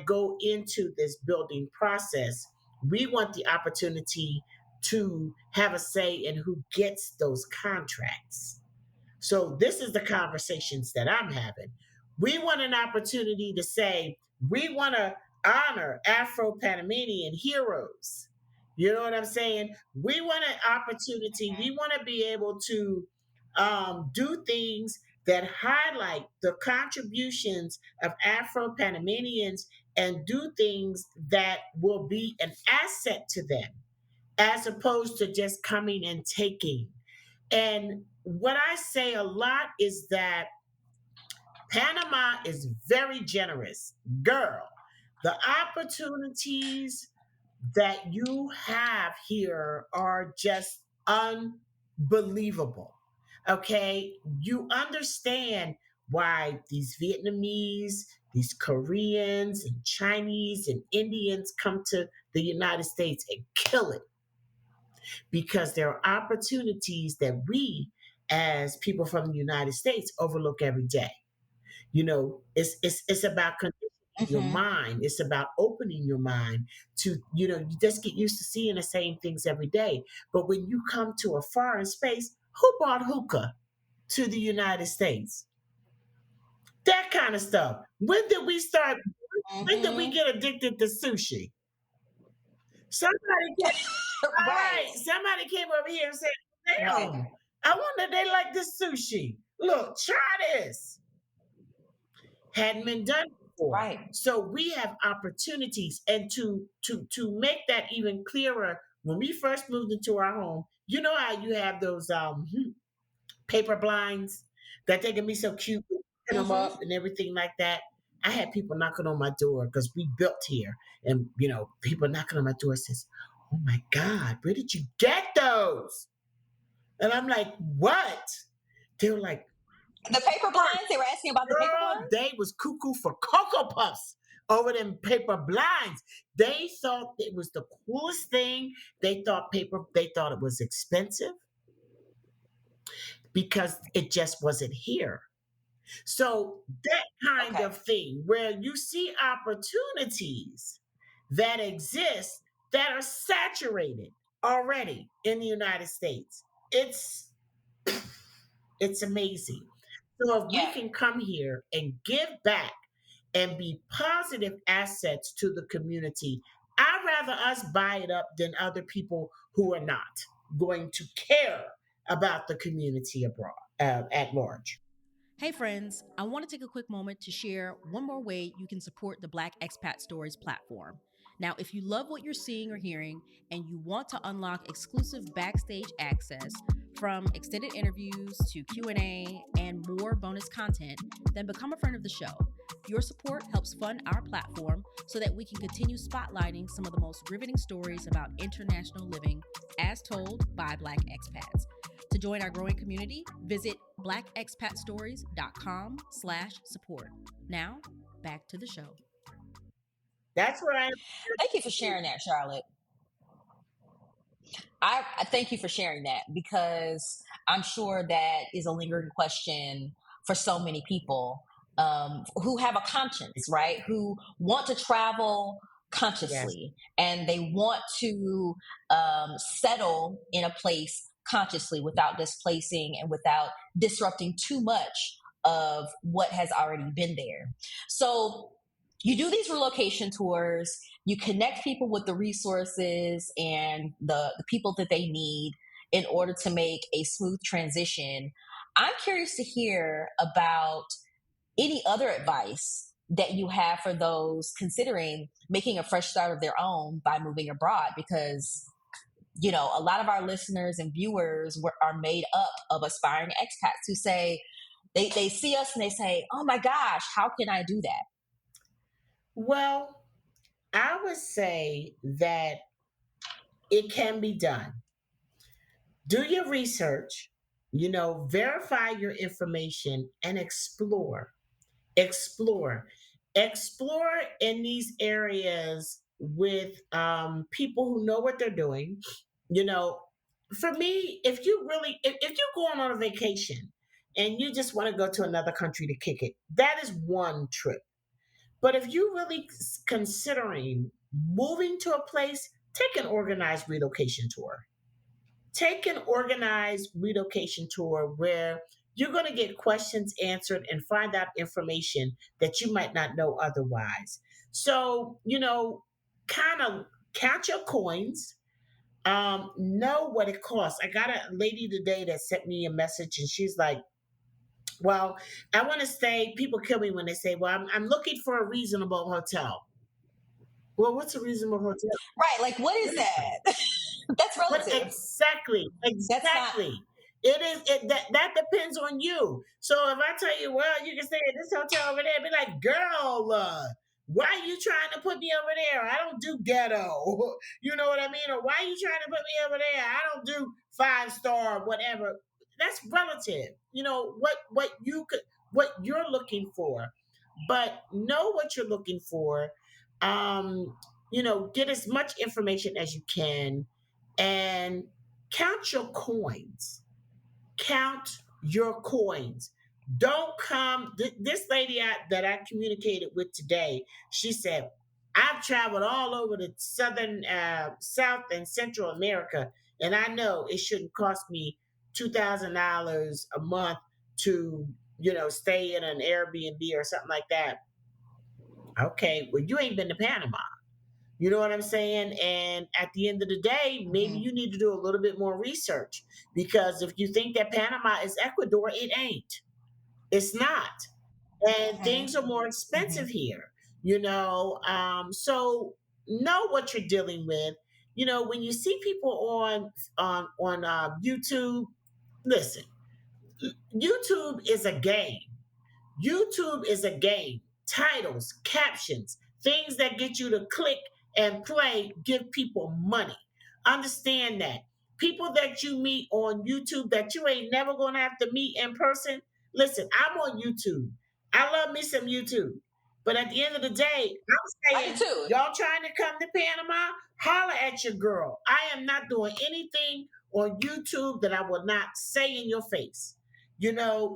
go into this building process, we want the opportunity to have a say in who gets those contracts. So this is the conversations that I'm having. We want an opportunity to say we want to honor Afro-Panamanian heroes. You know what I'm saying? We want an opportunity. We want to be able to do things that highlight the contributions of Afro-Panamanians and do things that will be an asset to them as opposed to just coming and taking. And what I say a lot is that Panama is very generous. Girl, the opportunities that you have here are just unbelievable. Okay? You understand why these Vietnamese, these Koreans, and Chinese, and Indians come to the United States and kill it because there are opportunities that we, as people from the United States, overlook every day. It's about conditioning your mind. It's about opening your mind to, you just get used to seeing the same things every day. But when you come to a foreign space, who brought hookah to the United States? That kind of stuff. When did we start? When did we get addicted to sushi? Somebody came, Right. somebody came over here and said, damn, Right. I wonder if they like this sushi. Look, try this. Hadn't been done before. Right. So we have opportunities. And to make that even clearer, when we first moved into our home, you know how you have those paper blinds that they can be so cute, pin them up and everything like that. I had people knocking on my door because we built here, and people knocking on my door says, "Oh my God, where did you get those?" And I'm like, "What?" They were like, The paper blinds. They were asking about the paper blinds. they was cuckoo for Cocoa Puffs over them paper blinds. They thought it was the coolest thing. They thought it was expensive because it just wasn't here. So that kind of thing where you see opportunities that exist that are saturated already in the United States. It's amazing. So if we can come here and give back and be positive assets to the community, I'd rather us buy it up than other people who are not going to care about the community abroad at large. Hey friends, I want to take a quick moment to share one more way you can support the Black Expat Stories platform. Now, if you love what you're seeing or hearing and you want to unlock exclusive backstage access from extended interviews to Q&A and more bonus content, then become a friend of the show. Your support helps fund our platform so that we can continue spotlighting some of the most riveting stories about international living as told by Black expats. To join our growing community, visit blackexpatstories.com/support. Now, back to the show. That's where I am. Thank you for sharing that, Charlotte. I thank you for sharing that, because I'm sure that is a lingering question for so many people who have a conscience, right? Who want to travel Yes. consciously, and they want to settle in a place consciously without displacing and without disrupting too much of what has already been there. So you do these relocation tours, you connect people with the resources and the people that they need in order to make a smooth transition. I'm curious to hear about any other advice that you have for those considering making a fresh start of their own by moving abroad, because a lot of our listeners and viewers are made up of aspiring expats who say they see us and they say, oh my gosh, how can I do that? Well, I would say that it can be done. Do your research, verify your information and explore. Explore. Explore in these areas with people who know what they're doing. You know, for me, if you're going on a vacation and you just want to go to another country to kick it, that is one trip. But if you're really considering moving to a place, take an organized relocation tour. Take an organized relocation tour where you're going to get questions answered and find out information that you might not know otherwise. So, kind of count your coins, know what it costs. I got a lady today that sent me a message and she's like, well, I want to stay. People kill me when they say, well, I'm looking for a reasonable hotel. Well, what's a reasonable hotel? Right, like what is that? That's But relative. exactly, That's not. exactly. It is that depends on you. So if I tell you, well, you can stay at this hotel over there, be like, girl, why are you trying to put me over there? I don't do ghetto. You know what I mean? Or why are you trying to put me over there? I don't do 5-star, whatever. That's relative. What you're looking for, but know what you're looking for. Um, get as much information as you can and count your coins. Count your coins. Don't come. This lady that I communicated with today, she said, I've traveled all over the South and Central America, and I know it shouldn't cost me $2,000 a month to, stay in an Airbnb or something like that. Okay, well, you ain't been to Panama. You know what I'm saying? And at the end of the day, maybe Mhm. you need to do a little bit more research, because if you think that Panama is Ecuador, it ain't. It's not. And Mhm. things are more expensive Mhm. here, so know what you're dealing with. When you see people on YouTube, listen, YouTube is a game. YouTube is a game. Titles, captions, things that get you to click and play give people money. Understand that. People that you meet on YouTube that you ain't never gonna have to meet in person. Listen, I'm on YouTube. I love me some YouTube. But at the end of the day, I'm I do saying, too. y'all trying to come to Panama, holler at your girl. I am not doing anything on YouTube that I will not say in your face.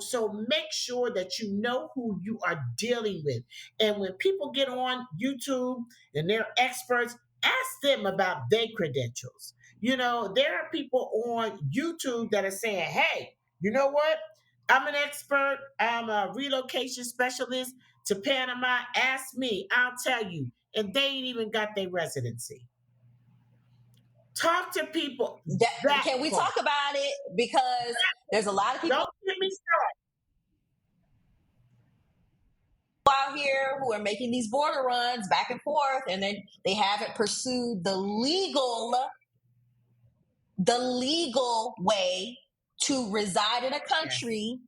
So make sure that you know who you are dealing with. And when people get on YouTube and they're experts, ask them about their credentials. There are people on YouTube that are saying, hey, you know what? I'm an expert. I'm a relocation specialist to Panama. Ask me, I'll tell you. And they ain't even got their residency. Talk to people that Can we part. talk about it? Because there's a lot of people Don't get me out here who are making these border runs back and forth, and then they haven't pursued the legal way to reside in a started. Yes. country.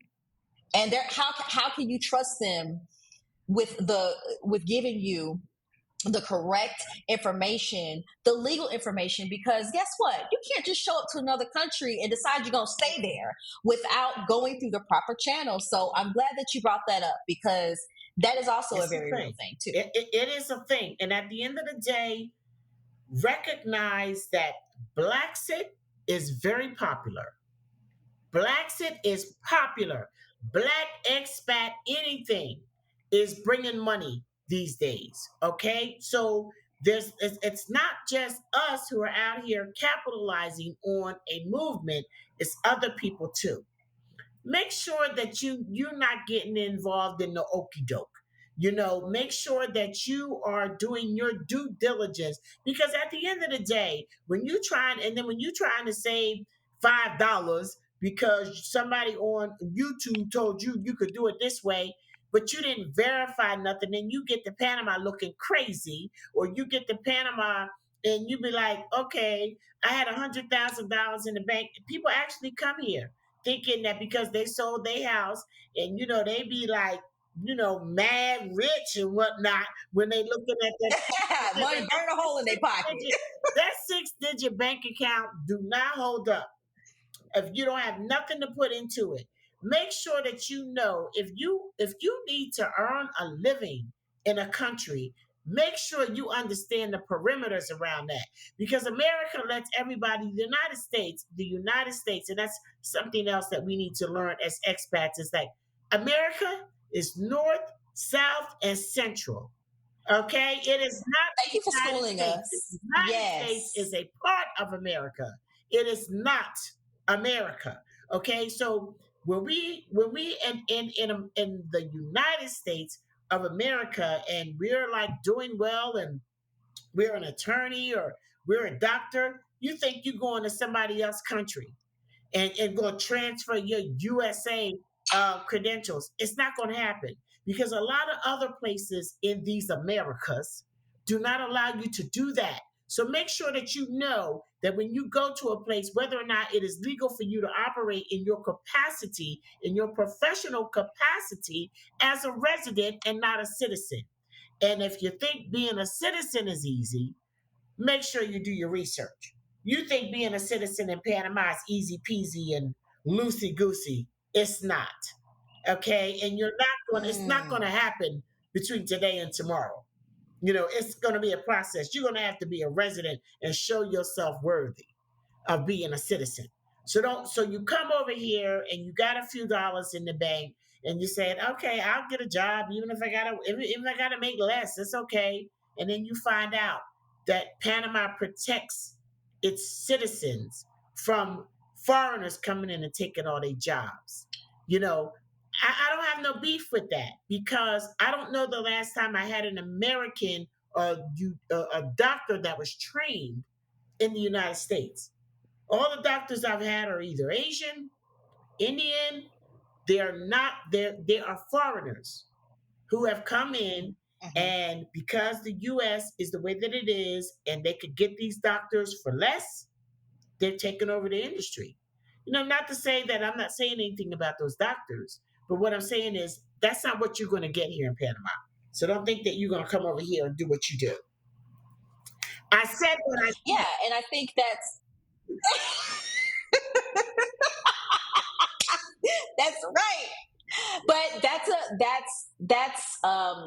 And how can you trust them with giving you the correct information, the legal information, because guess what? You can't just show up to another country and decide you're going to stay there without going through the proper channels. So I'm glad that you brought that up, because that is also It's a very a real thing. thing too. It is a thing. And at the end of the day, recognize that Blaxit is very popular. Blaxit is popular. Black Expat, anything is bringing money these days. Okay, so it's not just us who are out here capitalizing on a movement; it's other people too. Make sure that you're not getting involved in the okey doke. Make sure that you are doing your due diligence, because at the end of the day, when you trying to save $5 because somebody on YouTube told you you could do it this way, but you didn't verify nothing, and you get to Panama looking crazy, or you get to Panama and you be like, okay, I had $100,000 in the bank. People actually come here thinking that because they sold their house, and they be like, mad rich and whatnot when they looking at Money burn a hole in their pocket. that 6-digit bank account do not hold up if you don't have nothing to put into it. Make sure that if you need to earn a living in a country, make sure you understand the perimeters around that, because America lets everybody, the United States, and that's something else that we need to learn as expats, is that America is north, south, and central. Okay, it is not Thank the you for United schooling States. us. The United States Yes. is a part of America. It is not America. Okay, so when we in the United States of America, and we're like doing well, and we're an attorney or we're a doctor, you think you're going to somebody else's country and going to transfer your USA credentials. It's not going to happen, because a lot of other places in these Americas do not allow you to do that. So make sure that you know that when you go to a place, whether or not it is legal for you to operate in your capacity, in your professional capacity as a resident and not a citizen. And if you think being a citizen is easy, make sure you do your research. You think being a citizen in Panama is easy peasy and loosey goosey. It's not. Okay. And it's not going to happen between today and tomorrow. It's going to be a process. You're going to have to be a resident and show yourself worthy of being a citizen. So you come over here and you got a few dollars in the bank, and you said, okay, I'll get a job, even if I gotta make less, it's okay. And then you find out that Panama protects its citizens from foreigners coming in and taking all their jobs. You know, I don't have no beef with that, because I don't know the last time I had an American a doctor that was trained in the United States. All the doctors I've had are either Asian, Indian. They are not there. They are foreigners who have come in, Mhm. and because the U.S. is the way that it is, and they could get these doctors for less, they've taken over the industry. Not to say that I'm not saying anything about those doctors, but what I'm saying is that's not what you're going to get here in Panama. So don't think that you're going to come over here and do what you do. I said what I Yeah, and I think that's right. But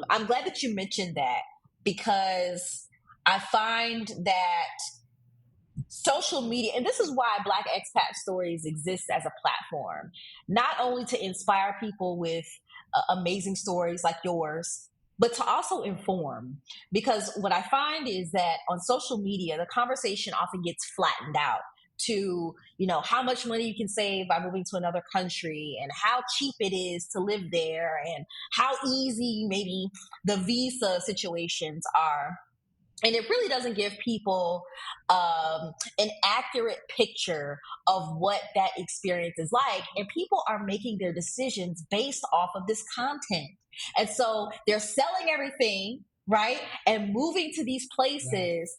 I'm glad that you mentioned that, because I find that social media, and this is why Black Expat Stories exists as a platform, not only to inspire people with amazing stories like yours, but to also inform. Because what I find is that on social media, the conversation often gets flattened out to, how much money you can save by moving to another country, and how cheap it is to live there, and how easy maybe the visa situations are. And it really doesn't give people an accurate picture of what that experience is like. And people are making their decisions based off of this content. And so they're selling everything, right? And moving to these places,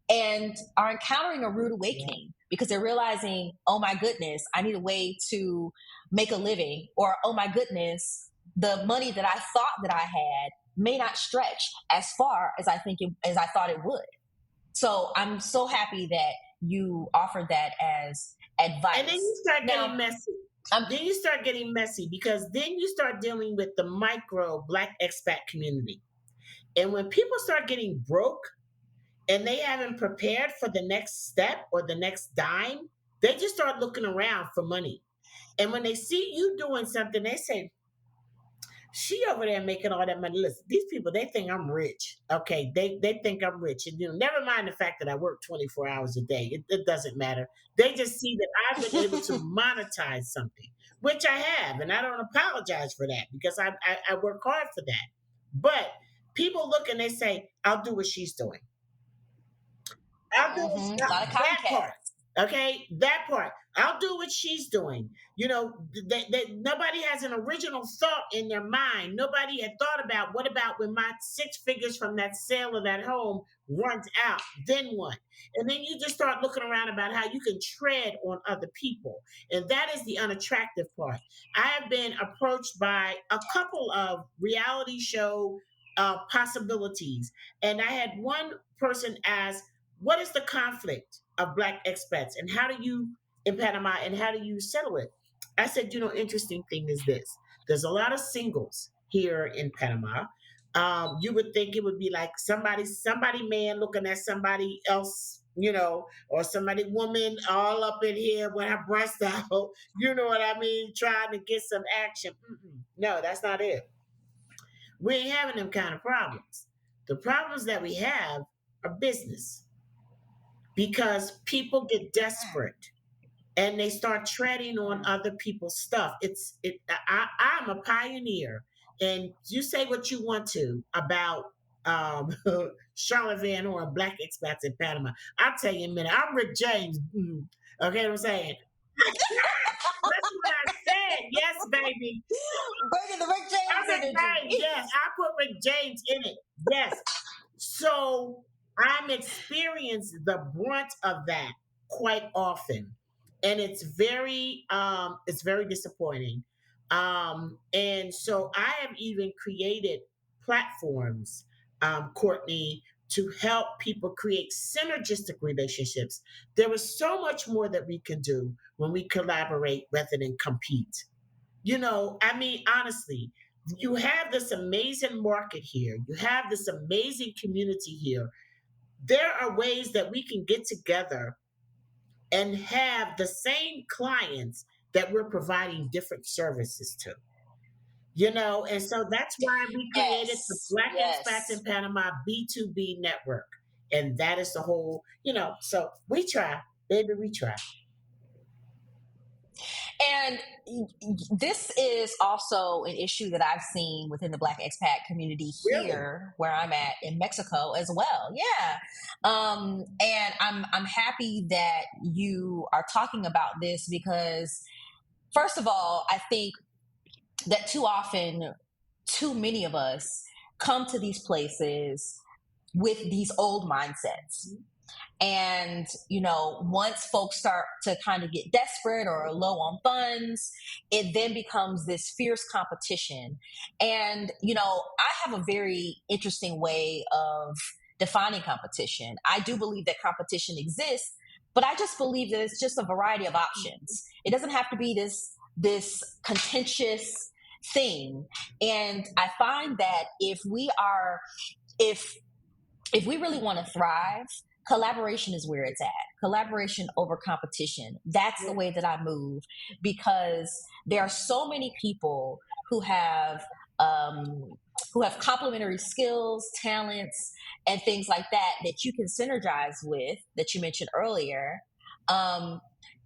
and are encountering a rude awakening, because they're realizing, oh my goodness, I need a way to make a living, or oh my goodness, the money that I thought that I had may not stretch as far as as I thought it would. So I'm so happy that you offered that as advice. And then you start Now, getting messy. Then you start getting messy because then you start dealing with the micro Black expat community. And when people start getting broke and they haven't prepared for the next step or the next dime, they just start looking around for money. And when they see you doing something, they say, she over there making all that money. Listen, these people, they think I'm rich. Okay, they think I'm rich. And never mind the fact that I work 24 hours a day. It doesn't matter. They just see that I've been able to monetize something, which I have, and I don't apologize for that because I work hard for that. But people look and they say, I'll do what she's doing. I'll do a lot of that copycats. part. Okay, that part. I'll do what she's doing. Nobody has an original thought in their mind. Nobody had thought about what about when my 6 figures from that sale of that home runs out? Then what? And then you just start looking around about how you can tread on other people. And that is the unattractive part. I have been approached by a couple of reality show possibilities. And I had one person ask, what is the conflict of Black expats and how do you in Panama and how do you settle it? I said, interesting thing is this. There's a lot of singles here in Panama. You would think it would be like somebody man looking at somebody else, or somebody woman all up in here with her breast out, you know what I mean, trying to get some action. No, that's not it. We ain't having them kind of problems. The problems that we have are business because people get desperate and they start treading on other people's stuff. I'm a pioneer, and you say what you want to about Charlotte Van Horn, Black Expats in Panama. I'll tell you in a minute. I'm Rick James. Okay, what I'm saying. That's what I said. Yes, baby. Bringing the Rick James energy. Yes, I put Rick James in it. Yes. So I'm experiencing the brunt of that quite often, and it's very disappointing. And so I have even created platforms, Courtney, to help people create synergistic relationships. There is so much more that we can do when we collaborate rather than compete. I mean, honestly, you have this amazing market here. You have this amazing community here. There are ways that we can get together and have the same clients that we're providing different services to. And so that's why we created the Yes, Black Expats in yes. Panama B2B network. And that is the whole, so we try, baby, we try. And this is also an issue that I've seen within the Black expat community Really? here, where I'm at in Mexico as well. Yeah, and I'm happy that you are talking about this because, first of all, I think that too often, too many of us come to these places with these old mindsets. And, once folks start to kind of get desperate or low on funds, it then becomes this fierce competition. And, I have a very interesting way of defining competition. I do believe that competition exists, but I just believe that it's just a variety of options. It doesn't have to be this contentious thing. And I find that if we really want to thrive, collaboration is where it's at. Collaboration over competition. That's the way that I move because there are so many people who have complementary skills, talents, and things like that that you can synergize with that you mentioned earlier.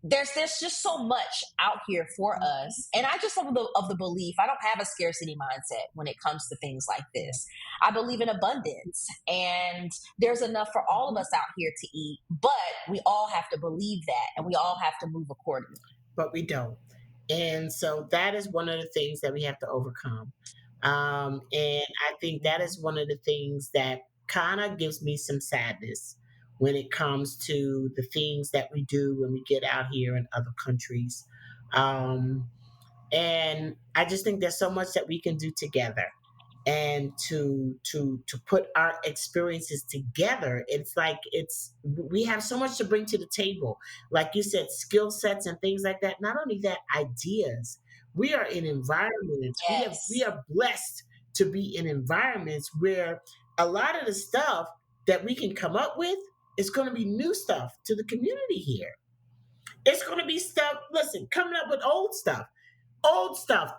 There's just so much out here for us, and I just of the belief I don't have a scarcity mindset when it comes to things like this. I believe in abundance, and there's enough for all of us out here to eat. But we all have to believe that, and we all have to move accordingly. But we don't, and so that is one of the things that we have to overcome. And I think that is one of the things that kind of gives me some sadness when it comes to the things that we do when we get out here in other countries. And I just think there's so much that we can do together. and to put our experiences together. It's like we have so much to bring to the table, like you said, skill sets and things like that. Not only that, ideas. We are in environments, we Yes. are blessed to be in environments where a lot of the stuff that we can come up with is going to be new stuff to the community here. It's going to be stuff, listen, coming up with old stuff.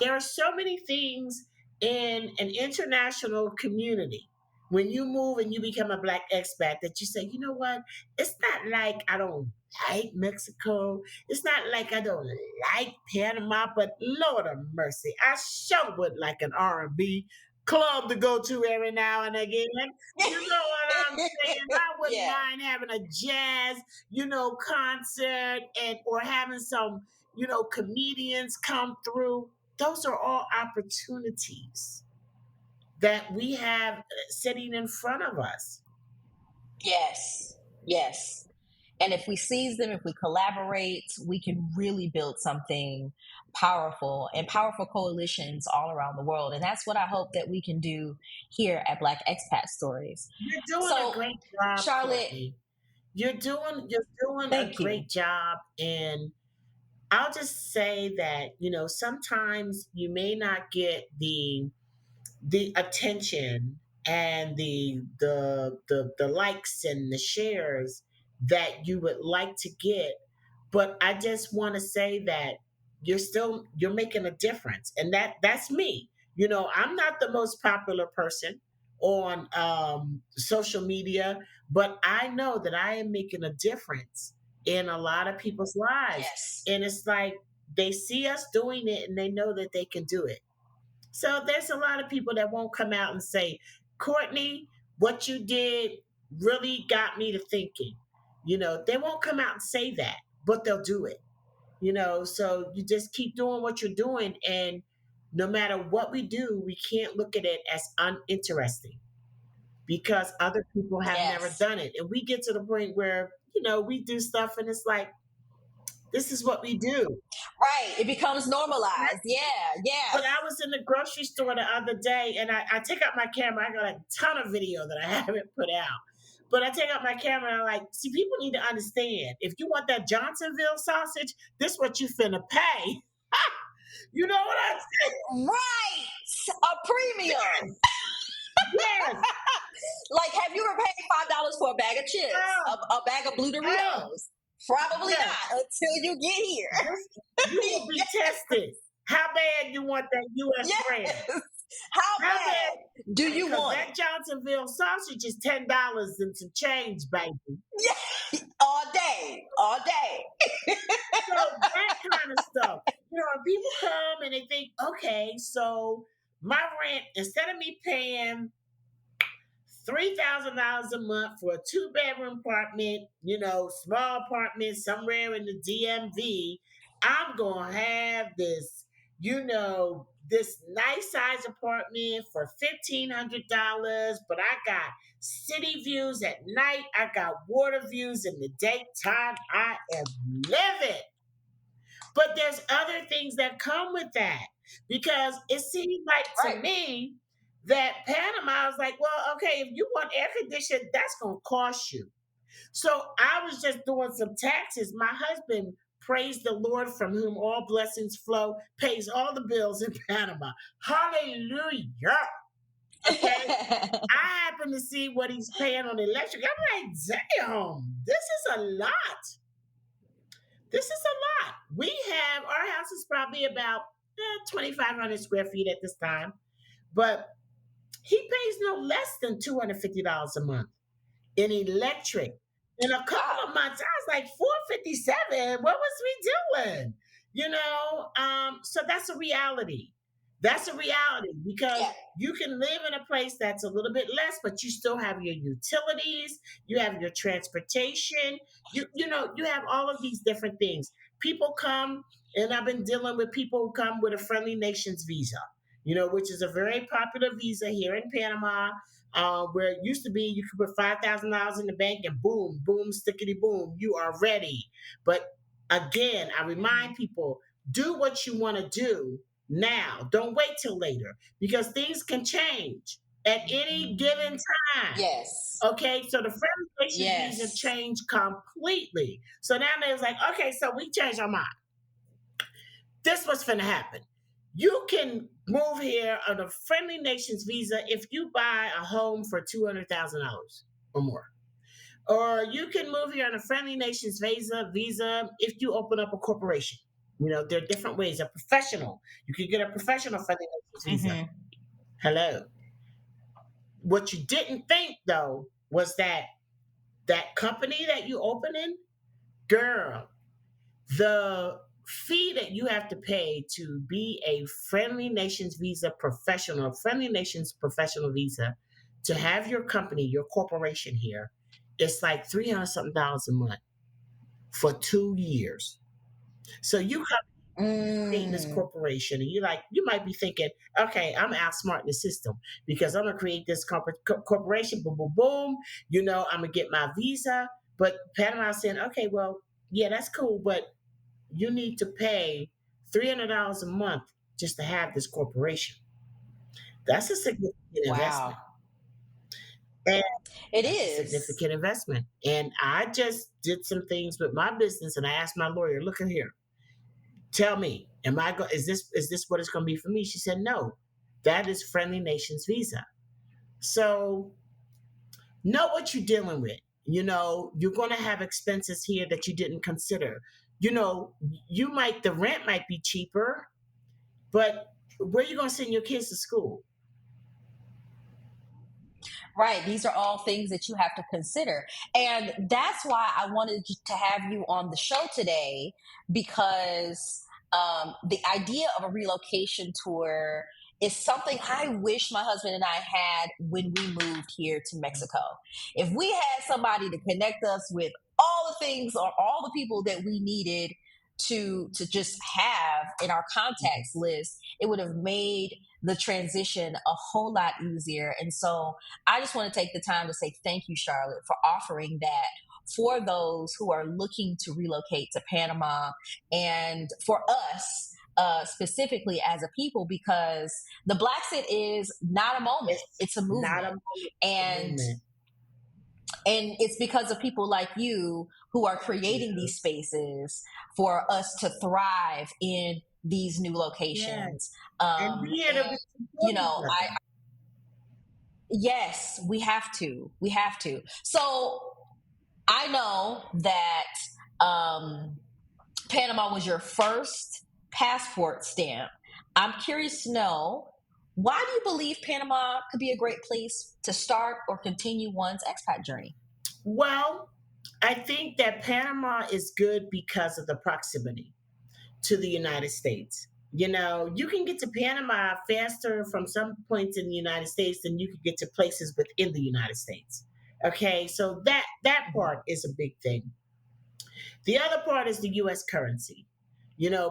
There are so many things in an international community. When you move and you become a Black expat, that you say, you know what? It's not like I don't like Mexico. It's not like I don't like Panama, but Lord of mercy, I sure would like an R&B club to go to every now and again. You know what I'm saying? I wouldn't Yeah. mind having a jazz, concert, and or having some comedians come through. Those are all opportunities that we have sitting in front of us. Yes. Yes. And if we seize them, if we collaborate, we can really build something powerful and powerful coalitions all around the world. And that's what I hope that we can do here at Black Expat Stories. You're doing a So, great job, Charlotte, Courtney. You're doing a thank you. great job, and I'll just say that sometimes you may not get the attention and the likes and the shares that you would like to get, but I just want to say that you're making a difference, and that's me. I'm not the most popular person on social media, but I know that I am making a difference in a lot of people's lives, Yes. and it's like they see us doing it and they know that they can do it. So there's a lot of people that won't come out and say, Courtney, what you did really got me to thinking. They won't come out and say that, but they'll do it. So you just keep doing what you're doing. And no matter what we do, we can't look at it as uninteresting because other people have never Yes. done it. And we get to the point where, we do stuff and it's like, this is what we do. Right. It becomes normalized. Yeah. But Yes. I was in the grocery store the other day and I take out my camera. I got a ton of video that I haven't put out. But I take out my camera and I'm like, see, people need to understand. If you want that Johnsonville sausage, this what you finna pay. You know what I'm saying? Right. A premium. Yes. Yes. Like, have you ever paid $5 for a bag of chips? Oh, A bag of blue oh, Doritos? Probably yes. not until you get here. You will be tested. How bad you want that U.S. brand? Yes. How How bad bad? do you Because want that it? Johnsonville sausage is $10 and some change, baby. Yeah. All day. All day. So that kind of stuff. And people come and they think, okay, so my rent, instead of me paying $3,000 a month for a two-bedroom apartment, small apartment somewhere in the DMV, I'm gonna have this nice size apartment for $1,500, but I got city views at night, I got water views in the daytime. I am living. But there's other things that come with that because it seems like to Right. me that Panama was like, well, okay, if you want air conditioning, that's going to cost you. So I was just doing some taxes. My husband, praise the Lord, from whom all blessings flow, pays all the bills in Panama. Hallelujah. Okay. I happen to see what he's paying on electric. I'm like, damn, this is a lot. This is a lot. Our house is probably about 2,500 square feet at this time, but he pays no less than $250 a month in electric. In a couple Wow. of months, I was like 457. What was we doing? So that's a reality. That's a reality because Yeah. you can live in a place that's a little bit less, but you still have your utilities, you have your transportation, you have all of these different things. People come, and I've been dealing with people who come with a friendly nations visa, which is a very popular visa here in Panama, where it used to be you could put $5,000 in the bank and boom, boom, stickety boom, you are ready. But again, I Mhm. remind people, do what you want to do, now. Don't wait till later because things can change at any given time. Yes. Okay, so the friendly nations visa Yes. changed completely. So now they was like, okay, so we changed our mind. This was finna happen. You can move here on a friendly nations visa if you buy a home for $200,000 or more. Or you can move here on a friendly nations visa if you open up a corporation. There are different ways. A professional. You could get a professional friendly nations visa. Mm-hmm. Hello. What you didn't think though was that company that you open in, girl, the fee that you have to pay to be a friendly nations visa professional, friendly nations professional visa, to have your company, your corporation here, it's like 300 something dollars a month for 2 years. So you come creating this Mm. corporation, and you might be thinking, okay, I'm outsmarting the system because I'm gonna create this corporation, boom, boom, boom. I'm gonna get my visa. But Panama's saying, okay, well, yeah, that's cool, but you need to pay $300 a month just to have this corporation. That's a significant Wow. investment. And It that's a is. significant investment. And I just did some things with my business, and I asked my lawyer, look at here, tell me, is this what it's going to be for me? She said, no, that is Friendly Nations visa. So know what you're dealing with. You're going to have expenses here that you didn't consider. The rent might be cheaper, but where are you going to send your kids to school? Right. These are all things that you have to consider. And that's why I wanted to have you on the show today because the idea of a relocation tour is something I wish my husband and I had when we moved here to Mexico. If we had somebody to connect us with all the things or all the people that we needed to just have in our contacts list, it would have made the transition a whole lot easier. And so I just want to take the time to say thank you, Charlotte, for offering that for those who are looking to relocate to Panama and for us. Specifically as a people, because the Blaxit is not a moment; It's it's a not a movement, moment, it's a and movement. and it's because of people like you who are creating Yeah. these spaces for us to thrive in these new Yeah. locations. And we here And to support you each know, other. yes, we have to. We have to. So I know that Panama was your first passport stamp. I'm curious to know, why do you believe Panama could be a great place to start or continue one's expat journey? Well, I think that Panama is good because of the proximity to the United States. You can get to Panama faster from some points in the United States than you could get to places within the United States. Okay, so that Mhm. part is a big thing. The other part is the U.S. currency.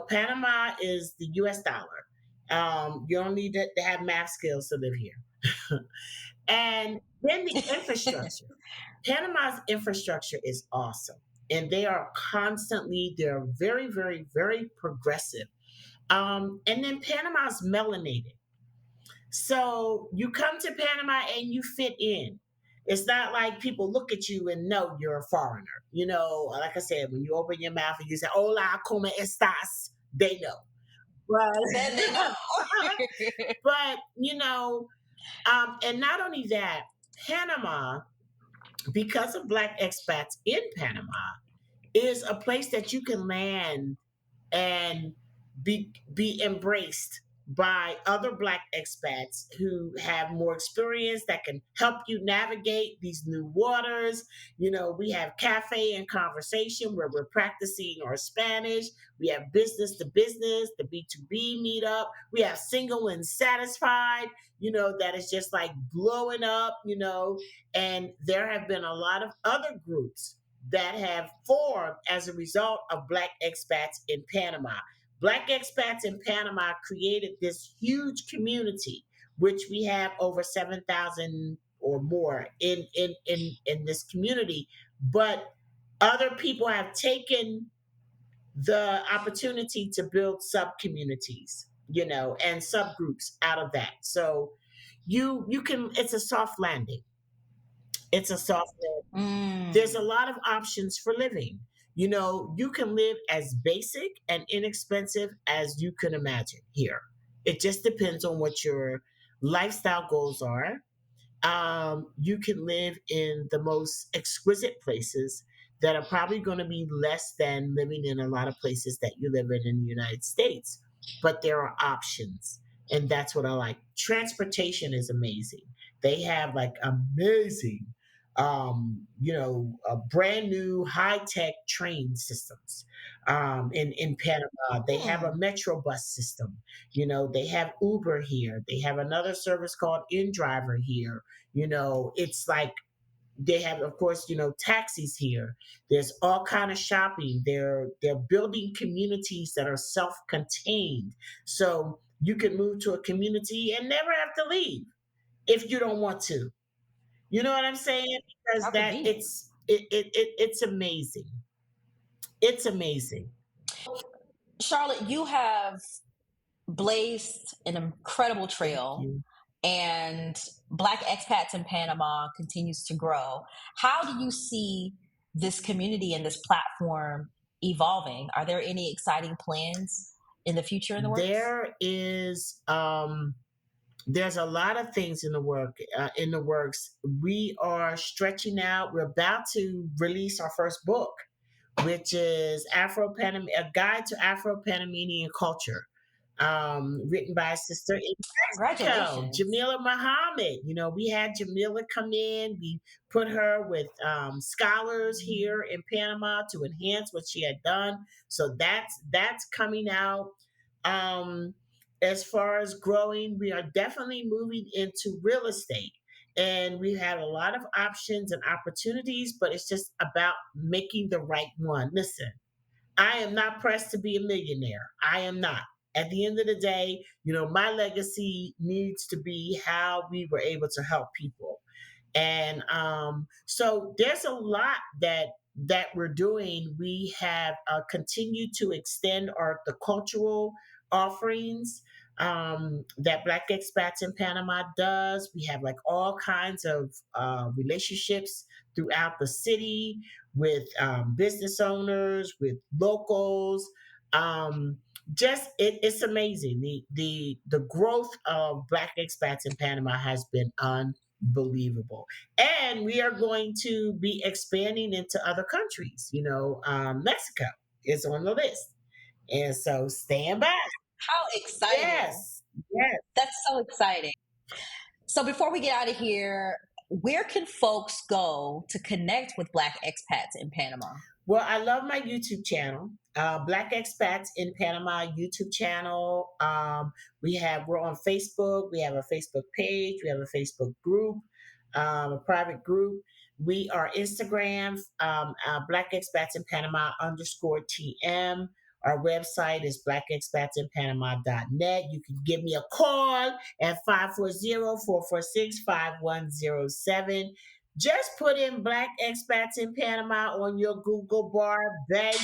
Panama is the U.S. dollar. You don't need to have math skills to live here. And then the infrastructure. Panama's infrastructure is awesome. And they're very, very, very progressive. And then Panama's melanated. So you come to Panama and you fit in. It's not like people look at you and know you're a foreigner. Like I said, when you open your mouth and you say, Hola, ¿cómo estás? They know. Then they But, know. but and not only that, Panama, because of Black expats in Panama, is a place that you can land and be embraced by other Black expats who have more experience that can help you navigate these new waters. We have cafe and conversation where we're practicing our Spanish. We have business to business, the B2B meetup. We have single and satisfied, that is just like blowing up, and there have been a lot of other groups that have formed as a result of Black expats in Panama. Black expats in Panama created this huge community, which we have over 7,000 or more in this community. But other people have taken the opportunity to build sub communities. and subgroups out of that. So you can, it's a soft landing. It's a soft landing. There's a Mm, lot of options for living. You can live as basic and inexpensive as you can imagine here. It just depends on what your lifestyle goals are. You can live in the most exquisite places that are probably going to be less than living in a lot of places that you live in the United States. But there are options. And that's what I like. Transportation is amazing. They have like amazing, brand new high tech train systems. In Panama, they have a mm. metro bus system. They have Uber here. They have another service called InDriver here. It's like they have, of course, taxis here. There's all kind of shopping. They're building communities that are self-contained, so you can move to a community and never have to leave if you don't want to. You know what I'm saying? Because How that convenient. it's amazing. It's amazing. Charlotte, you have blazed an incredible Thank trail, you. and Black Expats in Panama continues to grow. How do you see this community and this platform evolving? Are there any exciting plans in the future in the works? There is there's a lot of things in the works. We are stretching out. We're about to release our first book, which is Afro Panam a guide to Afro Panamanian culture, written by a sister in Mexico, Congratulations. Jamila Muhammad. We had Jamila come in. We put her with scholars here in Panama to enhance what she had done. So that's coming out. Um, as far as growing, we are definitely moving into real estate. And we have a lot of options and opportunities, but it's just about making the right one. Listen, I am not pressed to be a millionaire. I am not. At the end of the day, my legacy needs to be how we were able to help people. And so there's a lot that we're doing. We have continued to extend the cultural offerings that Black Expats in Panama does. We have like all kinds of relationships throughout the city with business owners, with locals. Um, it's amazing. The growth of Black Expats in Panama has been unbelievable, and we are going to be expanding into other countries. Mexico is on the list, and so stand by. How exciting. Yes, yes. That's so exciting. So before we get out of here, where can folks go to connect with Black expats in Panama? Well, I love my YouTube channel, Black Expats in Panama YouTube channel. We're on Facebook. We have a Facebook page. We have a Facebook group, a private group. We are Instagram, Black Expats in Panama _TM. Our website is blackexpatsinpanama.net. You can give me a call at 540-446-5107. Just put in Black Expats in Panama on your Google bar, baby,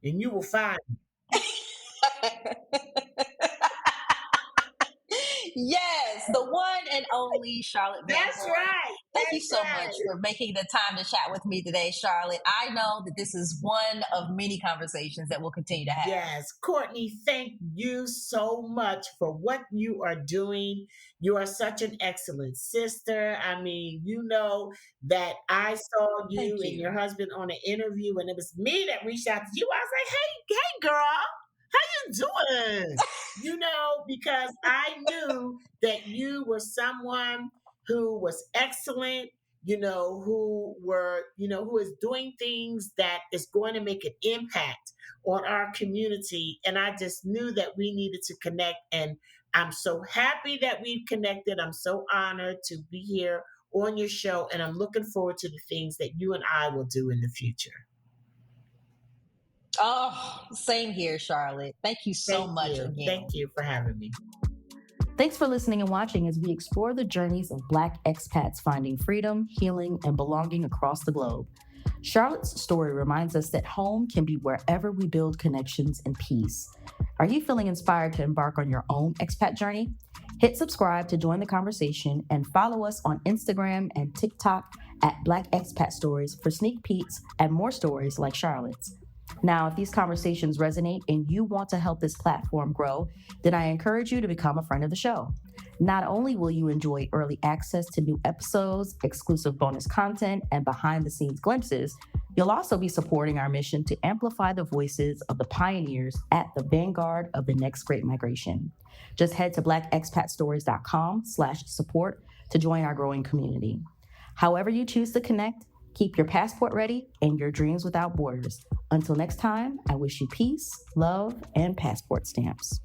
and you will find me. Yes, the one and only Charlotte Van That's Horn. right. Thank you That's so much right. for making the time to chat with me today, Charlotte. I know that this is one of many conversations that we'll continue to have. Yes, Courtney, thank you so much for what you are doing. You are such an excellent sister. I mean, that I saw you Thank and your you. husband on an interview, and it was me that reached out to you. I was like, hey, girl, how you doing? Because I knew that you were someone who was excellent, who is doing things that is going to make an impact on our community. And I just knew that we needed to connect. And I'm so happy that we've connected. I'm so honored to be here on your show. And I'm looking forward to the things that you and I will do in the future. Oh, same here, Charlotte. Thank you so Thank much you. Thank again. you for having me. Thanks for listening and watching as we explore the journeys of Black expats finding freedom, healing, and belonging across the globe. Charlotte's story reminds us that home can be wherever we build connections and peace. Are you feeling inspired to embark on your own expat journey? Hit subscribe to join the conversation and follow us on Instagram and TikTok at Black Expat Stories for sneak peeks and more stories like Charlotte's. Now, if these conversations resonate and you want to help this platform grow, then I encourage you to become a friend of the show. Not only will you enjoy early access to new episodes, exclusive bonus content, and behind the scenes glimpses, you'll also be supporting our mission to amplify the voices of the pioneers at the vanguard of the next great migration. Just head to blackexpatstories.com/support to join our growing community. However you choose to connect, keep your passport ready and your dreams without borders. Until next time, I wish you peace, love, and passport stamps.